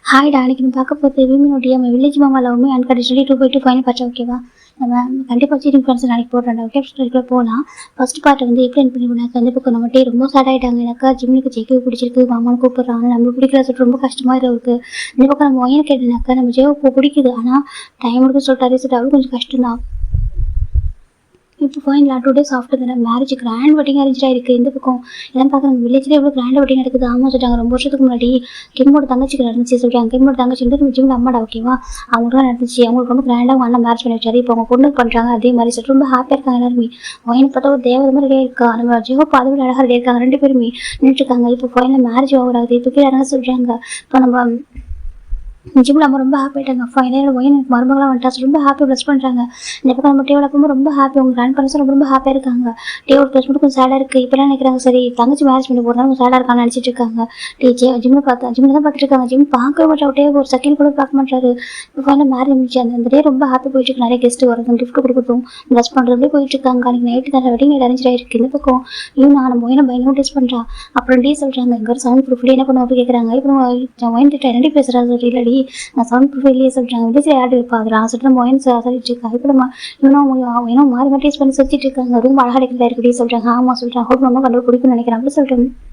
ஹாய்டா, அன்னைக்கு நம்ம பார்க்க போகிறது விமினுடைய நம்ம வில்லேஜ் மாமா லவ்மே அன்கண்டிஷனலி 2/2 ஃபைனல் பார்த்தா ஓகேவா? நம்ம கண்டிப்பாக சீட்டிங் ஃப்ரெண்ட்ஸ் நாளைக்கு போடுறேன். ஓகே, ஸ்டோரிக்குள்ளே போகலாம். ஃபர்ஸ்ட் பார்ட்டை வந்து எக்ஸ்பிளைன் பண்ணி போனாக்க அந்த பக்கம் நம்ம டே ரொம்ப சேட் ஆகிட்டாங்க. எனக்கா ஜிம்முக்கு ஜெய்க்கு பிடிச்சிருக்கு, மாமான்னு கூப்பிட்றாங்க. நம்மளுக்கு பிடிக்கிற சொல்லிட்டு ரொம்ப கஷ்டமாக இருக்குது. இந்த பக்கம் நம்ம ஒயனை கேட்டனாக்கா நம்ம ஜெய்க்கு பிடிக்குது, ஆனால் டைம் எடுக்க சொல்லிட்டாரு. சரி, அவளுக்கு கொஞ்சம் கஷ்டம் தான். இப்போ ஃபைனலாக 2 days ஆஃப்டர் தானே மேரேஜ் கிராண்ட் வெட்டிங் அரேஞ்ச் ஆயிருக்கு. இந்த பக்கம் எல்லாம் பார்க்குறாங்க, வில்லேஜில் எவ்வளோ கிராண்ட் வெட்டிங் நடக்குது. ஆமாம் சொல்லிட்டாங்க. ரொம்ப வருஷத்துக்கு முன்னாடி கிம்மோட தங்கச்சிக்கு நடந்துச்சு சொல்லிட்டாங்க. கிம்மோட தங்கச்சி வந்து ஜிம்ல அம்மாடா ஓகேவா, அவங்களுக்கு தான் நடந்துச்சு. அவங்களுக்கு ரொம்ப கிராண்டாக அவங்க அண்ணன் மேரேஜ் பண்ணி வச்சாரு. இப்போ அவங்க பொண்ணு பண்ணுறாங்க. அதே மாதிரி சொல்லிட்டு ரொம்ப ஹாப்பியாக இருக்காங்க எல்லாருமே. ஒயினை பார்த்தா ஒரு தேவதை மாதிரி ரெடியாக இருக்கா. நம்ம ஜியோப்பா அதை விட அழகாக ரெடியாக இருக்காங்க. 2 பேருமே நின்றுருக்காங்க. இப்போ ஃபைனலாக மேரேஜ் ஓவர் ஆகுது. இப்போ கீழே இறங்க சொல்கிறாங்க. இப்போ நம்ம ஜிம்ல நம்ம ரொம்ப ஹாப்பி ஆகிட்டாங்க. ஃபைனல் ஒயின் எனக்கு மருமகளாக வந்துட்டா ரொம்ப ஹாப்பி ப்ளஸ் பண்ணுறாங்க. இந்த பக்கம் நம்ம டேவோட அப்போ ரொம்ப ஹாப்பி. அவங்க கிராண்ட் பேரண்ட்ஸ் ரொம்ப ஹாப்பியாக இருக்காங்க. டேவோட ப்ளஸ் மட்டும் கொஞ்சம் சேடாக இருக்குது. இப்போலாம் நினைக்கிறாங்க சரி தங்கச்சி மேரேஜ் பண்ணி போகிறனால கொஞ்சம் சேடாக இருக்கான்னு நினச்சிட்டு இருக்காங்க. ஜிம்மில் ஜிம்மில் தான் பார்த்துட்டு இருக்காங்க. ஜிம் பார்க்கவே மாட்டா. டே ஒரு செகண்ட் கூட பார்க்க மாட்டாரு. இப்போ ஃபைனல் மேரேஜ் முடிச்சு அந்த டே ரொம்ப ஹாப்பி போயிட்டு இருக்கு. நிறைய கெஸ்ட்டு வரதும் கிஃப்ட் கொடுக்கட்டும் ப்ளஸ் பண்ணுறதுலேயே போயிட்டு இருக்காங்க. அன்றைக்கி நைட்டு தான் வெட்டிங் நைட் அரேஞ்ச் ஆகிருக்கு. இந்த பக்கம் இவன் நம்ம ஒயினை பயங்கர டேஸ்ட் பண்ணுறா. அப்புறம் டே சொல்கிறாங்க இங்கே ஒரு சவுண்ட் ப்ரூஃப்லேயே என்ன பண்ணுவோம் அப்படி கேட்குறாங்க. இப்போ ஒயின் கிட்ட ரெண்டு பேசுகிறா சொல்லி இல்லடி நான் சவுண்ட் வெளியே சொல்லிட்டாங்க. விஜய் யாரு இருப்பாங்க சொல்லிட்டு மொயின் சொல்லிட்டு இருக்காங்க. இப்போ நம்ம இன்னும் மாறி மாட்டி பண்ணி சுற்றிட்டு இருக்காங்க. ரொம்ப அழகாக இருக்கிறதா இருக்குடி சொல்றாங்க. ஆமா சொல்றாங்க. ஹோப் நம்ம கண்டு பிடிக்கும்னு நினைக்கிறேன் அப்படி சொல்லிட்டு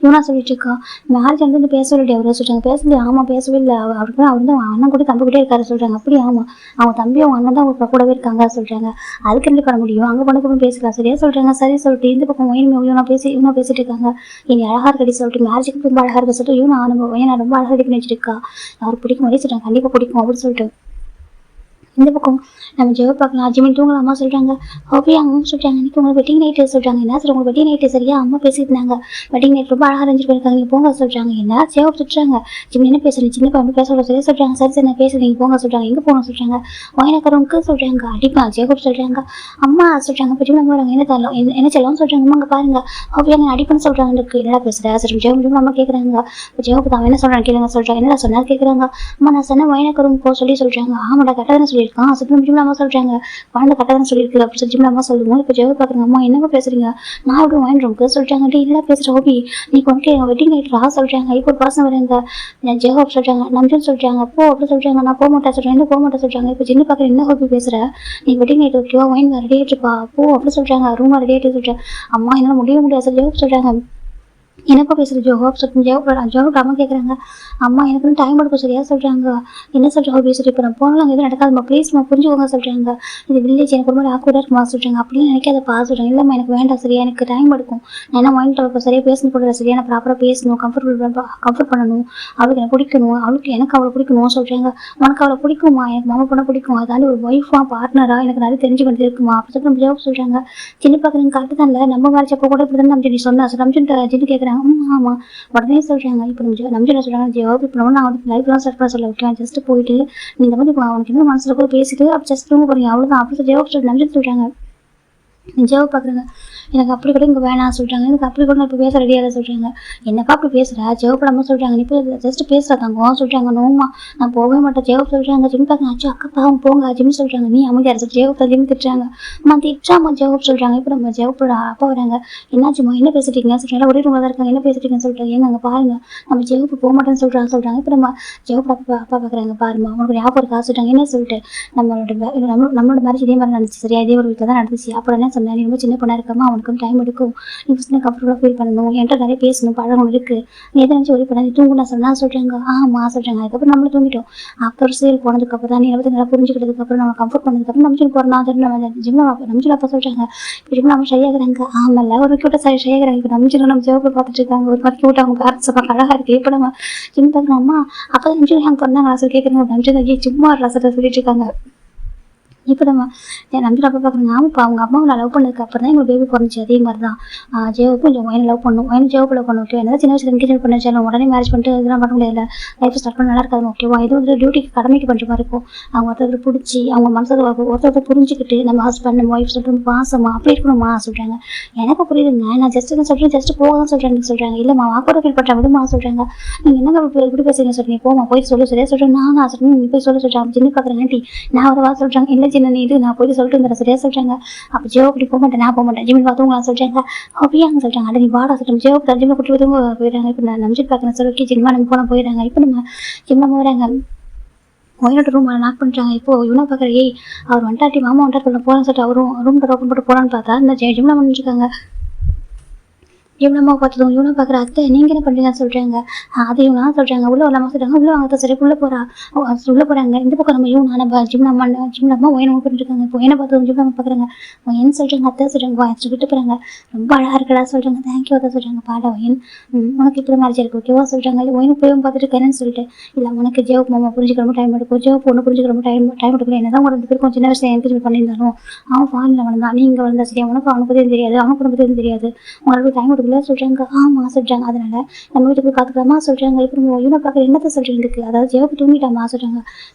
இவனா சொல்லிட்டு இருக்கா. மேரேஜ் வந்து பேச சொல்லிட்டு அவரை சொல்றாங்க. பேசல. ஆமா பேசவே இல்லை. அவருக்கு அவர் வந்து அண்ணன் கூட தம்பி கூட இருக்காரு சொல்றாங்க. அப்படி ஆமா அவங்க தம்பி அவங்க அண்ணன் தான் அவங்க கூடவே இருக்காங்க சொல்றாங்க. அதுக்கு ரெண்டு பண்ண முடியும். அங்கே பண்ண பேசலாம் சரியா சொல்றாங்க. சரி சொல்லிட்டு இந்த பக்கம் இவனா பேசிட்டு இருக்காங்க. இனி அழகா இருக்கடி சொல்லிட்டு மேரேஜுக்கு ரொம்ப அழகா இருக்க சொல்லிட்டு இவனா நம்ம ரொம்ப அழகா ரெடி பண்ணி வச்சிருக்கா. அவருக்கு பிடிக்கும் வழி சொல்றாங்க. கண்டிப்பா பிடிக்கும் அப்படின்னு சொல்லிட்டு இந்த பக்கம் நம்ம ஜெவ பார்க்கலாம். ஜிமின் தூங்கலாமா சொல்கிறாங்க. ஹோபியா அம்மா சொல்கிறாங்க. இன்றைக்கி உங்களுக்கு வெட்டிங் நைட்டு சொல்கிறாங்க. என்ன சார் உங்களுக்கு வெட்டிங் நைட்டு சரியா அம்மா பேசியிருந்தாங்க. வெட்டிங் நைட் ரொம்ப அழகாக அரேஞ்ச் பண்ணியிருக்காங்க. நீங்கள் போங்க சொல்கிறாங்க. என்ன ஜெவ சொல்கிறாங்க. ஜிமின் என்ன பேசுகிறேன் சின்ன பையன் பேச சரியா சொல்கிறாங்க. சரி சரி நான் பேசுகிறேன் நீங்கள் போங்க சொல்கிறாங்க. எங்கே போங்க சொல்கிறாங்க. வாயினக்காரவங்க சொல்கிறாங்க. அடிப்பா ஜெயகோப் சொல்கிறாங்க. அம்மா சொல்கிறாங்க. இப்போ ஜிமின் வராங்க. என்ன தரலாம் என்ன செல்லவும் சொல்கிறாங்க. அம்மா அங்கே பாருங்க ஹோபியா நான் அடிப்பேன்னு சொல்கிறாங்க. இருக்கு என்னடா பேசுகிறேன் சரி ஜெவம் அம்மா கேட்குறாங்க. இப்போ ஜெவப்பு தான் என்ன சொல்கிறாங்க கேளுங்க சொல்கிறாங்க. என்னடா சொன்னா கேட்குறாங்க. அம்மா நான் சொன்ன வாயினக்காரவங்க போக சொல்லி சொல்கிறாங்க. ஆமாடா கரெக்டாக சொல்லி ஜிம்ல அம்மா சொல்றாங்க. குழந்தை கரெக்டாக சொல்லியிருக்கு அப்படி சொல்லி ஜிம்ல அம்மா சொல்லுவோம். இப்போ ஜெவ பார்க்குறாங்க. அம்மா என்னங்க பேசுறீங்க. நான் அப்படி வாங்கிட்டு சொல்றாங்க. இல்ல பேசுற ஹோபி நீ கொண்டு வெட்டிங் நைட் ரா சொல்றாங்க. இப்போ ஒரு பர்சன் வரேங்க ஜெவ சொல்றாங்க. நம்ஜன் சொல்றாங்க. அப்போ அப்படி சொல்றாங்க. நான் போக மாட்டேன் சொல்றேன். என்ன போக மாட்டேன் சொல்றாங்க. இப்போ ஜின்னு பார்க்குற என்ன ஹோபி பேசுற நீ வெட்டிங் நைட் ஓகேவா வாங்கி ரெடி ஆயிட்டுப்பா. அப்போ அப்படி சொல்றாங்க. ரூமா ரெடி ஆயிட்டு சொல்றேன். அம்மா என்னால் முடியாது சார் ஜெவ சொல்றாங்க. எனக்கும் பேசுகிற ஜோஹோப் ஜோஹோப் அம்மா கேட்குறாங்க. அம்மா எனக்கு வந்து டைம் எடுக்க சரியா சொல்கிறாங்க. என்ன சொல்கிறாங்க பேசுகிற இப்போ நான் போனாலும் எதுவும் நடக்காதுமா ப்ளீஸ்மா புரிஞ்சுக்கோங்க சொல்கிறாங்க. இது வில்லேஜ் எனக்கு ஒரு மாதிரி ஆக்குவராக இருக்குமா சொல்கிறாங்க. அப்படின்னு நினைக்காதப்பா சொல்கிறாங்க. இல்லைம்மா எனக்கு வேண்டாம் சரியா எனக்கு டைம் எடுக்கும். நான் என்ன மைண்ட் இப்போ சரியாக பேசணும் கூட சரியா நான் ப்ராப்பராக பேசணும் கம்ஃபர்ட் பண்ணணும். அவளுக்கு எனக்கு பிடிக்கணும் எனக்கு அவளை பிடிக்கணும் சொல்கிறாங்க. உனக்கு அவளை பிடிக்குமா எனக்கு மாமா பொண்ணை பிடிக்கும். அதாண்டி ஒரு ஒய்ஃபா பார்ட்னராக எனக்கு நிறைய தெரிஞ்சுக்கிட்டு இருக்குமா அப்படி சொல்லிட்டு நம்ம ஜோஹோப் சொல்கிறாங்க. சின்ன பார்க்குறேங்க கரெக்டு தான் இல்லை நம்ம மேரேஜ் அப்போ கூட இப்படி தான் நம்ம சொன்னா ரம்ஜன் ஜின்னு கேட்குறாங்க. ஆமாம் உடனே சொல்கிறாங்க. இப்போ நம்ம சொல்கிறாங்க ஜவாப் இப்போ நான் வந்து லைஃப்லாம் ஸ்டார்ட் பண்ண சொல்ல ஓகே ஜஸ்ட் போயிட்டு நீ இந்த மாதிரி அவனுக்கு என்ன மனசில் கூட பேசிட்டு அப்படி ஜஸ்ட் தூங்க போகிறீங்க அவ்வளோதான் அப்படி ஜவாப் நம்ஜன் சொல்கிறாங்க. ஜவாப் பார்க்குறாங்க. எனக்கு அப்படி கூட இங்கே வேணாம் சொல்கிறாங்க. எனக்கு அப்படி கூட நான் இப்போ பேச ரெடியாக சொல்கிறாங்க. என்னப்பா அப்படி பேசுகிறா ஜெவப் நம்ம சொல்கிறாங்க. நீ இப்போ ஜஸ்ட் பேசுகிறாங்க சொல்கிறாங்க. நோமா நான் போகவே மாட்டேன் ஜெவப் சொல்கிறாங்க. ஜிம் பார்க்குறேன். ஆச்சு அக்காப்பாவும் போங்க ஜிம் சொல்கிறாங்க. நீ அமைதியாக சொல்லி ஜெவப் ஜிம் திட்டுறாங்க. அம்மா திட்டாமா ஜெவப் சொல்கிறாங்க. இப்போ நம்ம ஜெவப்போட அப்பா வராங்க. என்னாச்சுமா என்ன பேசிட்டீங்க சொல்கிறாங்க. ஒரே ரூமில் தான் இருக்காங்க. என்ன பேசிட்டீங்கன்னு சொல்கிறாங்க. ஏங்க அங்கே பாருங்க நம்ம ஜெவப்பு போக மாட்டேன்னு சொல்கிறாங்க. இப்போ நம்ம ஜெவப் அப்பா பார்க்குறாங்க. பாருமா அவனுக்கு ஞாபகம் இருக்கா சொல்கிறாங்க. என்ன சொல்லிட்டு நம்மளோட மேரேஜ் இதே மாதிரி நடந்துச்சு சரியா இதே ஒரு வீட்டில் தான் நடந்துச்சு. அப்புறம் என்ன சொன்னேன் நீ ரொம்ப சின்ன பொண்ணாக இருக்கமா அவனுக்கு டைம் எடுக்கும். நீ ஃபஸ்ட்டு கம்ஃபர்டபுளாக ஃபீல் பண்ணணும். என்கிட்ட நிறைய பேசணும் பழகணும் இருக்குது. நீ எதை நினச்சி ஒரே பண்ணாது தூங்குனா சொன்னால் சொல்கிறாங்க. ஆமா சொல்கிறாங்க. அதுக்கப்புறம் நம்மளும் தூங்கிட்டோம். அப்புறம் சீல் போனதுக்கப்புறம் தான் நீ பற்றி நல்லா புரிஞ்சுக்கிட்டதுக்கப்புறம் நம்ம கம்ஃபர்ட் பண்ணதுக்கப்புறம் நம்ம போகிறோம். நம்ம ஜிம்ல நம்ம அப்பா சொல்கிறாங்க. இப்போ ஜிம்ல நம்ம சரியாகிறாங்க. ஆமாம்ல ஒரு கிட்ட சரியாகிறாங்க. இப்போ நம்ம ஜோப்பில் பார்த்துட்டு இருக்காங்க. ஒரு மாதிரி கிட்ட அவங்க பேரண்ட்ஸ் பார்க்க அழகாக இருக்குது. இப்போ நம்ம ஜிம் பார்க்குறோம். அம்மா அப்போ தான் நிமிஷம் நாங்கள் பண்ணாங்க சொல்லி கேட்குறாங்க. நிமிஷம் சும்மா ரசத்தை சொல்லிட்டு இருக்காங்க. இப்போ நம்ம நம்பிட்டு அப்போ பார்க்குறாங்க. ஆமாப்பா அவங்க அம்மாவை லவ் பண்ணதுக்கு அப்புறம் தான் எங்களுக்கு பேபி பிறந்துச்சு. அதே மாதிரி தான் ஜெயவுக்கு கொஞ்சம் வயனை லவ் பண்ணும். வயனை ஜெயவுக்கு லவ் பண்ணும். ஓகே என்ன சின்ன வயசுல என்கேஜ் பண்ணிச்சாலும் உடனே மேரேஜ் பண்ணிட்டு இதெல்லாம் பண்ண முடியாது. லைஃப் ஸ்டார்ட் பண்ண நல்லா இருக்காது. ஓகேவா இது வந்து டியூட்டிக்கு கடமைக்கு பண்ணுற மாதிரி இருக்கும். அவங்க ஒருத்தர் பிடிச்சி அவங்க மனசில் ஒருத்தர் புரிஞ்சுக்கிட்டு நம்ம ஹஸ்பண்ட் நம்ம ஒய்ஃப் சொல்லிட்டு பாசமா அப்படி இருக்கணுமா சொல்கிறாங்க. எனக்கு புரியுதுங்க. நான் ஜஸ்ட் சொல்கிறேன் ஜஸ்ட் போக தான் சொல்கிறேன். இல்லைம்மா வாக்கோட ஃபீல் பண்ணுற விடுமா சொல்கிறாங்க. நீங்கள் என்னங்க இப்படி பேசுறீங்க சொல்கிறீங்க போமா போய் சொல்ல சரியா சொல்கிறேன். நான் சொல்கிறேன் நீ போய் சொல்ல சொல்கிறேன். சின்ன பார்க்குறேன் ஆண்டி நான் ஒரு வா சொல்கிறாங்க. இல்லை சின்ன நீ இது நான் போயிட்டு சொல்லிட்டு வந்துடுறேன் சரியா சொல்கிறாங்க. அப்போ ஜோ அப்படி போக மாட்டேன், நான் போக மாட்டேன், ஜிம்மில் பார்த்து உங்களை சொல்கிறாங்க. அப்படியாங்க சொல்கிறாங்க. அட நீ வாடா சொல்கிறேன், ஜோ ஜிம்மில் கூட்டி வந்து போயிடுறாங்க. இப்போ நான் நம்பிட்டு பார்க்குறேன் சார், ஓகே ஜிம்மா நம்ம போனால் போயிடுறாங்க. இப்போ நம்ம ஜிம்மில் போகிறாங்க. ஒயினோட ரூம் லாக் பண்ணிட்டாங்க. இப்போ இவனை பார்க்குற ஏய் அவர் வந்துட்டாட்டி மாமா வந்துட்டா போகலான்னு சொல்லிட்டு அவரும் ரூம் ஓப்பன் போட்டு போகலான்னு பார்த்தா இந்த ஜிம்மில் பண்ணிட்டுருக்காங்க. இவனம்மா பார்த்ததும் இவனை பார்க்குற அத்தை நீங்கள் என்ன பண்ணுறீங்கன்னு சொல்கிறாங்க. அது இவனா சொல்கிறாங்க. உள்ளே வரலாமா சொல்கிறாங்க. உள்ளே வாங்க சரி உள்ளே போகிறா உள்ளே போகிறாங்க. இந்த பக்கம் நம்ம இவனா நம்ம ஜிம்னம்மா ஒயன் பண்ணிட்டுருக்காங்க. இப்போ என்ன பார்த்ததும் ஜிம்னம்மா பார்க்குறாங்க. ஒயன் சொல்கிறாங்க. அத்தை சொல்கிறாங்க வாய்ச்சி விட்டு போகிறாங்க. ரொம்ப அழகாக இருக்கடா சொல்கிறாங்க. தேங்க்யூ அத்தை சொல்கிறாங்க. பாடா ஒயன் உனக்கு இப்போ மேரேஜ் இருக்கு ஓகேவா சொல்கிறாங்க. இல்லை ஒயனுக்கு போய் பார்த்துட்டு இருக்கேன்னு சொல்லிட்டு இல்லை உனக்கு ஜேவுக்கு மாமா புரிஞ்சுக்கிற டைம் எடுக்கும், ஜேவுக்கு ஒன்று புரிஞ்சுக்கிற டைம் எடுக்கல. என்ன தான் ஒரு 2 பேருக்கும் சின்ன வயசுல என்கரேஜ் பண்ணியிருந்தாலும் அவன் ஃபாரினில் வந்தான், நீ இங்கே வந்தா சரியா உனக்கு அவனுக்கு பற்றி தெரியாது, அவனுக்கு பற்றி தெரியாது, உங்களுக்கு டைம் எடுக்கல சொல்கிறாங்க. ஆமாம் சொல்கிறாங்க. அதனால நம்ம வீட்டுக்கு போய் பார்த்துக்கலாமா சொல்கிறாங்க. இப்போ இவனை பார்க்குற என்னத்தை சொல்கிறீங்களுக்கு, அதாவது ஜெயப்பு தூங்கிட்டாமா சொல்கிறாங்க.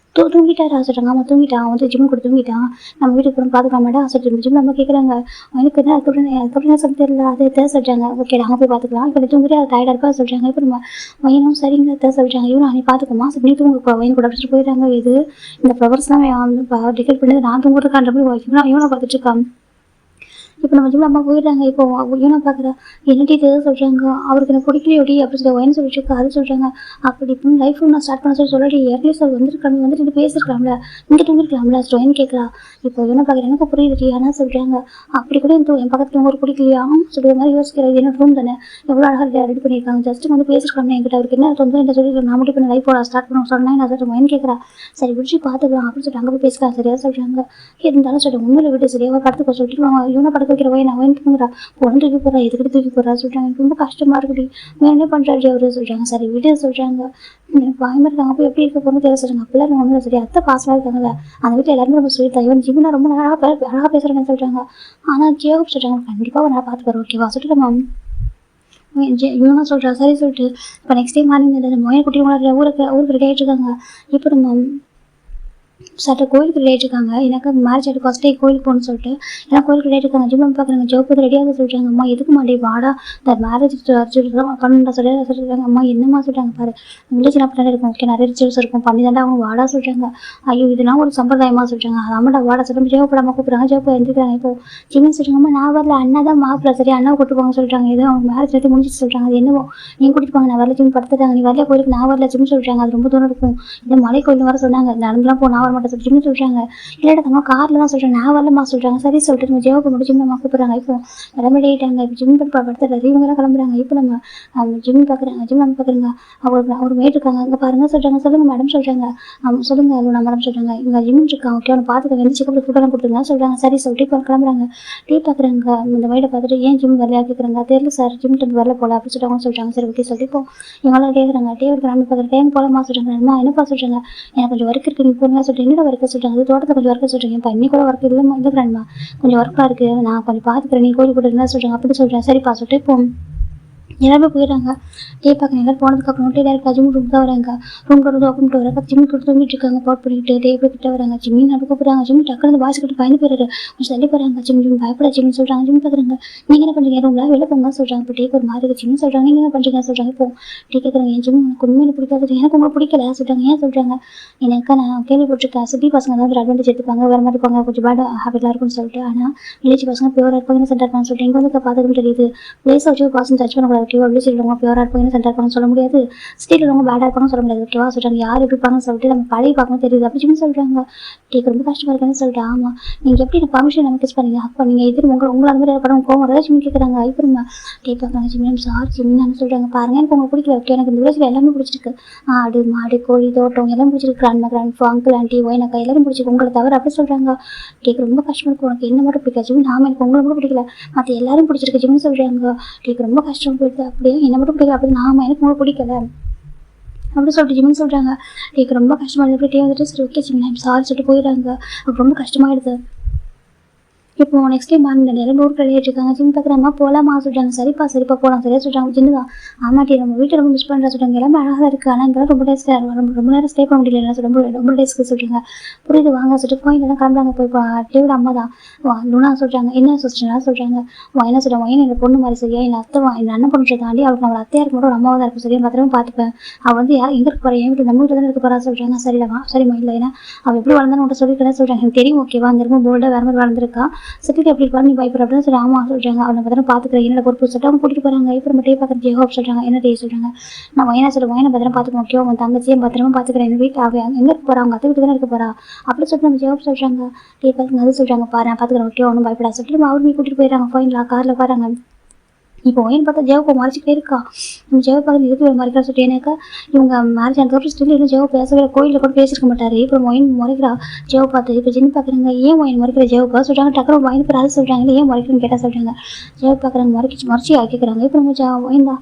தூங்கிட்டாரா சொல்கிறாங்க. ஆமாம் தூங்கிட்டான், அவன் வந்து ஜிம் கூட தூங்கிட்டான், நம்ம வீட்டுக்கு போய் பார்த்துக்கலாமாடா சொல்லிட்டு ஜிம் நம்ம கேட்குறாங்க. எனக்கு என்ன அதுக்கப்புறம் என்ன சொல்ல தெரியல, அதை தான் சொல்கிறாங்க. ஓகே நாங்கள் போய் பார்த்துக்கலாம், இப்போ தூங்கிட்டு அது டயர்டாக இருப்பா சொல்கிறாங்க. இப்போ நம்ம வயனும் சரிங்க தான் சொல்கிறாங்க. இவனும் நீ பார்த்துக்கோமா நீ தூங்க வயன் கூட அப்படிட்டு போயிடுறாங்க. இது இந்த ஃப்ளவர்ஸ்லாம் டிக்கெட் பண்ணி நான் தூங்குறதுக்கான்ற மாதிரி இவனை பார்த்துட்டு இருக்கான். இப்போ நம்ம ஜிம்ல அம்மா போயிடுறாங்க. இப்போ இவனை பார்க்குறா என்னடி இது சொல்கிறாங்க. அவருக்கு எனக்கு பிடிக்கலையோடி அப்படின்னு சொல்லி ஒயன் சொல்லிட்டு அது சொல்கிறாங்க. அப்படி இப்படி லைஃப் நான் ஸ்டார்ட் பண்ண சொல்லி ஏர்லி சார் வந்துட்டு பேசிருக்கலாம்ல, இங்கே தூங்கிருக்கலாம்ல ஒயன் கேட்குறா. இப்போ இவனை பார்க்குற எனக்கு புரியுது ஆனால் சொல்கிறாங்க. அப்படி கூட என் பக்கத்தில் ஒரு பிடிக்கலையா சொல்கிற மாதிரி யோசிக்கிறது. என்ன ரூம் தானே எவ்வளோ அழகாக ரெடி பண்ணியிருக்காங்க, ஜஸ்ட் வந்து பேசிருக்கலாம்ல என்கிட்ட, அவருக்கு என்ன தொந்தரவு என்ன சொல்லி நான் மட்டும் பண்ண லைஃபோட ஸ்டார்ட் பண்ண சொன்னேன் நான் சொல்கிறேன். ஒயன் கேட்குறா. சரி விடிச்சு பார்த்துக்கலாம் அப்படின்னு சொல்லிட்டு அங்கே போய் பேசுகிறா. சரியா சொல்கிறாங்க. இருந்தாலும் சொல்லிட்டு உண்மையில விட்டு சரியாக படத்துக்கு சொல்லிட்டு இவனை படத்துக்கு வைக்கிற வயன் அவன் தூங்குறா உடனே தூக்கி போடுறா, எதுக்கிட்டு தூக்கி போடுறா சொல்கிறாங்க. ரொம்ப கஷ்டமாக இருக்குடி என்ன பண்ணுறாரு அவரு சொல்கிறாங்க. சரி விடு சொல்கிறாங்க. பயமாக இருக்காங்க. அப்போ எப்படி இருக்க போகணும் தெரியல சொல்கிறாங்க. அப்படிலாம் ஒன்றும் சரி அத்தை பாசமாக இருக்காங்கல்ல அந்த வீட்டில் எல்லாருமே ரொம்ப சொல்லிட்டா இவன் ஜிம்னா ரொம்ப அழகாக பேசுகிறேன்னு சொல்கிறாங்க. ஆனால் ஜியோப் சொல்கிறாங்க கண்டிப்பாக நான் பார்த்துக்கிறேன் ஓகேவா சொல்லிட்டு நம்ம இவனா சொல்கிறா. சரி சொல்லிட்டு இப்போ நெக்ஸ்ட் டைம் மார்னிங் மொய குட்டி ஊருக்கு ரெடி ஆகிட்டு இருக்காங்க. இப்போ நம்ம சட்ட கோயிலுக்கு ரெடி ஆகிட்டுருக்காங்க. எனக்கு மேரேஜ் ஆகிட்டு ஃபஸ்ட் டே கோயிலுக்கு போகணும்னு சொல்லிட்டு எல்லாம் கோயிலுக்கு ரெடி ஆகிட்டுருக்காங்க. ஜிம் பார்க்குறாங்க. ஜோப்பு ரெடியாக சொல்கிறாங்க. அம்மா எதுக்கு மாட்டே வாடா இந்த மேரேஜ் பண்ணுறா சொல்லிடுறாங்க. அம்மா என்னம்மா சொல்கிறாங்க பாரு வில்லேஜ் அப்படி இருக்கும் ஓகே நிறைய ரிச்சுவல்ஸ் இருக்கும் பண்ணி தாண்டா அவங்க வாடா சொல்கிறாங்க. ஐயோ இதெல்லாம் ஒரு சம்பிரதாயமாக சொல்கிறாங்க. அது அம்மாடா வாடா சொல்லிட்டு ஜோப்படாமல் கூப்பிட்றாங்க. ஜோப்பை எழுந்திருக்காங்க. இப்போ ஜிம்னு சொல்கிறாங்க. அம்மா நான் வரல அண்ணா தான் மாப்பிள்ள சரி அண்ணா கூட்டு போங்க சொல்கிறாங்க. ஏதோ அவங்க மேரேஜ் எடுத்து முடிஞ்சிட்டு சொல்கிறாங்க. அது என்னவோ நீங்கள் கூட்டிட்டு போங்க நான் வரல ஜிம் படுத்துட்டாங்க நீ வரல கோயிலுக்கு நான் வரல ஜிம் சொல்கிறாங்க. அது ரொம்ப தூரம் இருக்கும் இந்த மலை கோயில் வர சொன்னாங்க நடந்துலாம் போ நான் வர மாட்டேன் ஜிம்னு சொல்கிறாங்க. இல்லைடா தம்மா காரில் தான் சொல்கிறேன் நான் வரலம்மா சொல்கிறாங்க. சரி சொல்லிட்டு நம்ம ஜெயோக்கு மட்டும் ஜிம் நம்ம கூப்பிட்றாங்க. இப்போ கிளம்பிட்டாங்க. இப்போ ஜிம் படுத்துறாரு இவங்கெல்லாம் கிளம்புறாங்க. இப்போ நம்ம ஜிம் பார்க்குறாங்க. ஜிம் நம்ம பார்க்குறேங்க. அவர் மேட் இருக்காங்க அங்கே பாருங்க சொல்கிறாங்க. சொல்லுங்க மேடம் சொல்கிறாங்க. சொல்லுங்க நான் மேடம் சொல்கிறாங்க. இங்கே ஜிம் இருக்காங்க ஓகே அவனை பார்த்துக்க வந்து செக்கப் ஃபுட்டெல்லாம் கொடுத்துருங்க சொல்கிறாங்க. சரி சொல்லிட்டு இப்போ கிளம்புறாங்க. டீ பார்க்குறாங்க. இந்த வீடை பார்த்துட்டு ஏன் ஜிம் வரலையா கேட்குறாங்க. தெரியல சார் ஜிம் வரல போல அப்படின்னு சொல்கிறாங்க. சரி ஓகே சொல்லிட்டு இப்போ இவங்களாம் கேட்குறாங்க. டே கிராமி பார்க்குறேன் டைம் போலமா சொல்கிறாங்க. அம்மா என்னப்பா சொல்கிறாங்க. எனக்கு கொஞ்சம் ஒர்க் இருக்குது நீங்கள் போகிறீங்களா சொல்லிட்டு என்னோட ஒர்க்கு சொல்கிறாங்க. அது தோட்டத்தில் கொஞ்சம் ஒர்க்கு சொல்கிறீங்க இப்போ இன்னி கூட ஒர்க் இல்லைம்மா இருக்கிறேன்மா கொஞ்சம் ஒர்க்காக இருக்குது நான் கொஞ்சம் பார்த்துக்கிறேன் நீ கோழி கூட இருந்தால் சொல்கிறாங்க. அப்படி சொல்கிறேன். சரிப்பா சொல்லிட்டு இப்போ எல்லாருமே போயிடுறாங்க. டீ பார்க்க எல்லாரும் போனதுக்கப்புறம் டீ டேரக்டாக ஜிம் ரூம் தான் வராங்க. ரூம் கொடுத்து ஓப்பன் பண்ணிட்டு வராங்க. ஜிம்மி கொடுத்து தூங்கிட்டு இருக்காங்க போட் பண்ணிட்டு டே போய் கிட்ட வராங்க. ஜிம்மி நடக்க போகிறாங்க. ஜிம்மி டக்குனு வாய்ஸ் கிட்ட பயந்து போயிடுறாரு. கொஞ்சம் தள்ளி போகிறாங்க. ஜிம் பயப்பட ஜிம்னு சொல்கிறாங்க. ஜிம் பார்க்குறாங்க. நீங்கள் என்ன பண்ணுறீங்க ரூமில் வெளில போங்க சொல்கிறாங்க. இப்போ டேக்கு ஒரு மாதிரி இருக்குது ஜிம்னு சொல்கிறாங்க. நீங்கள் என்ன பண்ணுறீங்க சொல்கிறாங்க. இப்போ டீ கேட்குறாங்க. என் ஜிம் எனக்கு உண்மையில பிடிக்காது எனக்கு உங்களுக்கு பிடிக்கல சொல்கிறாங்க. ஏன் சொல்கிறாங்க. எனக்கு நான் கேள்விப்பட்டிருக்கேன் சிட்டி பசங்க தான் ஒரு அட்வான்டேஜ் எடுத்துப்பாங்க வேறு மாதிரி இருப்பாங்க கொஞ்சம் பேட் ஹேபிட்லாம் இருக்குன்னு சொல்லிட்டு. ஆனால் வில்லேஜ் பசங்க பியூராக இருப்பாங்கன்னு சென்டர் இருப்பாங்கன்னு சொல்லிட்டு இங்கே வந்து பார்த்துக்கிட்டு தெரியுது பிளேஸை வச்சு பர்சன் டச் பண்ணக்கூடாது ஓகேவா. வில்லேஜ் இருக்கவங்க பியூராக இருப்பாங்கன்னு சென்டர் இருப்பாங்கன்னு சொல்ல முடியாது. சிட்டியில் இருக்கவங்க பேடாக இருப்பாங்கன்னு சொல்ல முடியாது ஓகேவா சொல்கிறாங்க. யார் எப்படி இருப்பாங்கன்னு சொல்லிட்டு நம்ம பழைய பார்க்கணும் தெரியுது அப்படின்னு சொல்கிறாங்க. டேக்கு ரொம்ப கஷ்டமாக இருக்குன்னு சொல்லிட்டு ஆமாம் நீங்கள் எப்படி எனக்கு பர்மிஷன் நம்ம கிஸ் பண்ணீங்க அப்போ நீங்கள் எதிர் உங்களை அந்த மாதிரி படம் கோவம் வர ஜிம் கேட்குறாங்க. இப்போ நம்ம டே பார்க்குறாங்க. ஜிம் சார் ஜிம்னு சொல்கிறாங்க. பாருங்கள் எனக்கு உங்களுக்கு பிடிக்கல ஓகே எனக்கு இந்த வில்லேஜில் எல்லாமே பிடிச்சிருக்கு. ஆடு மாடு கோழி தோட்டம் எல்லாம் பிடிச்சிருக்கு. கிராண்ட் அங்கிள் ஆண்டி ஒயினக்கா எல்லாரும் பிடிச்சிருக்கு உங்களை தவிர அப்படி சொல்கிறாங்க. டேக்கு ரொம்ப கஷ்டமாக இருக்கும் உனக்கு என்ன மட்டும் பிடிக்காது ஜிம் நாம எனக்கு உங்களை மட்டும் பிடிக்கல மற்ற எல்லாரும் பிடிச்சிருக்கு ஜிம்னு சொல்கிறாங்க. டேக்கு ரொம்ப கஷ்டம் போயிடுது அப்படியே என்ன மட்டும் பிடிக்கல அப்படி நாம எனக்கு உங்களுக்கு பிடிக்கல அப்படி சொல்லிட்டு ஜிம்னு சொல்கிறாங்க. டேக்கு ரொம்ப கஷ்டமாக இருக்குது. டே வந்துட்டு சரி ஓகே ஜிம் நான் சாரி சொல்லிட்டு போயிடுறாங்க. ரொம்ப கஷ்டமாயிடுது. இப்போ நெக்ஸ்ட் டைம் மார்னிங் எல்லாரும் டோர் கழிட்டு இருக்காங்க. ஜிம் பார்க்குறமா போகலாமா சொல்கிறாங்க. சரிப்பா சரிப்பா போகலாம் சரியா சொல்கிறாங்க. ஜின்னு ஆமாட்டி நம்ம வீட்டை ரொம்ப மிஸ் பண்ணுறா சொல்கிறாங்க. எல்லாமே அழகாக இருக்குது. ஆனால் இங்கெல்லாம் ரொம்ப டேஸ் ரொம்ப நேரம் ஸ்டே பண்ண முடியல ரொம்ப ரொம்ப டேஸ்க்கு சொல்கிறாங்க. புரியுது வாங்க சொல்லிட்டு கோயிலெல்லாம் கிளம்புறாங்க. போய் டேவிட அம்மா தான் லுனா சொல்கிறாங்க. என்ன சிஸ்டர்லாம் சொல்கிறாங்க. என்ன சொல்கிறாங்க வயன் என் பொண்ணு மாதிரி சரியா என் அத்தை என் அண்ணன் பொண்ணு தாண்டி அவளுக்கு நம்ம அத்தையாக இருக்கும் ஒரு அம்மாவாக தான் இருக்கும் சரியா பத்திரமா பார்த்துப்பேன். அவள் வந்து யார் எங்கே இருக்க போகிறா என் வீட்டில் நம்ம வீட்டில் தானே இருக்க போகிறா சொல்கிறாங்க. சரிடா சரிம்மா இல்லை ஏன்னா அவள் எப்படி வளர்ந்தான்னு உங்கள்கிட்ட சொல்லிக்கிறேன் சொல்கிறாங்க. எனக்கு தெரியும் ஓகேவா அந்த ரொம்ப போல்டாக வேறு மாதிரி வளர்ந்துருக்கா சிட்டிக்கு எப்படி இருப்பாரு நீ பயப்படுற அப்படின்னு சொல்லி ஆமா சொல்கிறாங்க. அவனை பத்திரம் பார்த்துக்கிறேன் என்னோட பொறுப்பு சொல்லிட்டு அவங்க கூட்டிட்டு போகிறாங்க. இப்போ நம்ம டே பார்க்குற ஜெயஹோப் சொல்கிறாங்க. என்ன டே சொல்கிறாங்க. நான் வயனா சொல்ல வயனை பத்திரம் பார்த்துக்கணும் ஓகே உன் தங்கச்சியும் பத்திரமா பார்த்துக்கிறேன். எங்கள் வீட்டில் அவள் எங்கே இருக்க போகிறா அவங்க அத்தை வீட்டு தானே இருக்க போகிறா அப்படி சொல்லிட்டு நம்ம ஜெயஹோப் சொல்கிறாங்க. டே பார்த்துங்க அது சொல்கிறாங்க பாரு நான் பார்த்துக்கிறேன் ஓகே ஒன்றும் பயப்படா சொல்லிட்டு நம்ம அவருமே கூட்டிட்டு போயிடறாங்க. ஃபைனலாக காரில் பாருங்க. இப்போ ஒயின் பார்த்தா ஜெயப்பா மறைச்சிக்கிட்டே இருக்கா. நம்ம ஜெயப்பா பார்த்து இதுக்கு மறைக்கிறா சொல்லிட்டு எனக்கு இவங்க மேரேஜ் ஆனதுக்கப்புறம் ஸ்டில் இன்னும் ஜெயப்பா பேசவே கோயிலில் கூட பேசியிருக்க மாட்டாரு. இப்போ ஒயின் முறைக்கிறா ஜெயப்பா பார்த்து. இப்போ ஜின்னு பார்க்குறாங்க. ஏன் ஒயின் முறைக்கிற ஜெயப்பா சொல்கிறாங்க. டக்குனு ஒயின் பேர் அது சொல்கிறாங்க. ஏன் முறைக்கிறேன்னு கேட்டால் சொல்கிறாங்க. ஜெயப்பா பார்க்குறாங்க மறைச்சி கேட்குறாங்க. இப்போ நம்ம ஒயின் தான்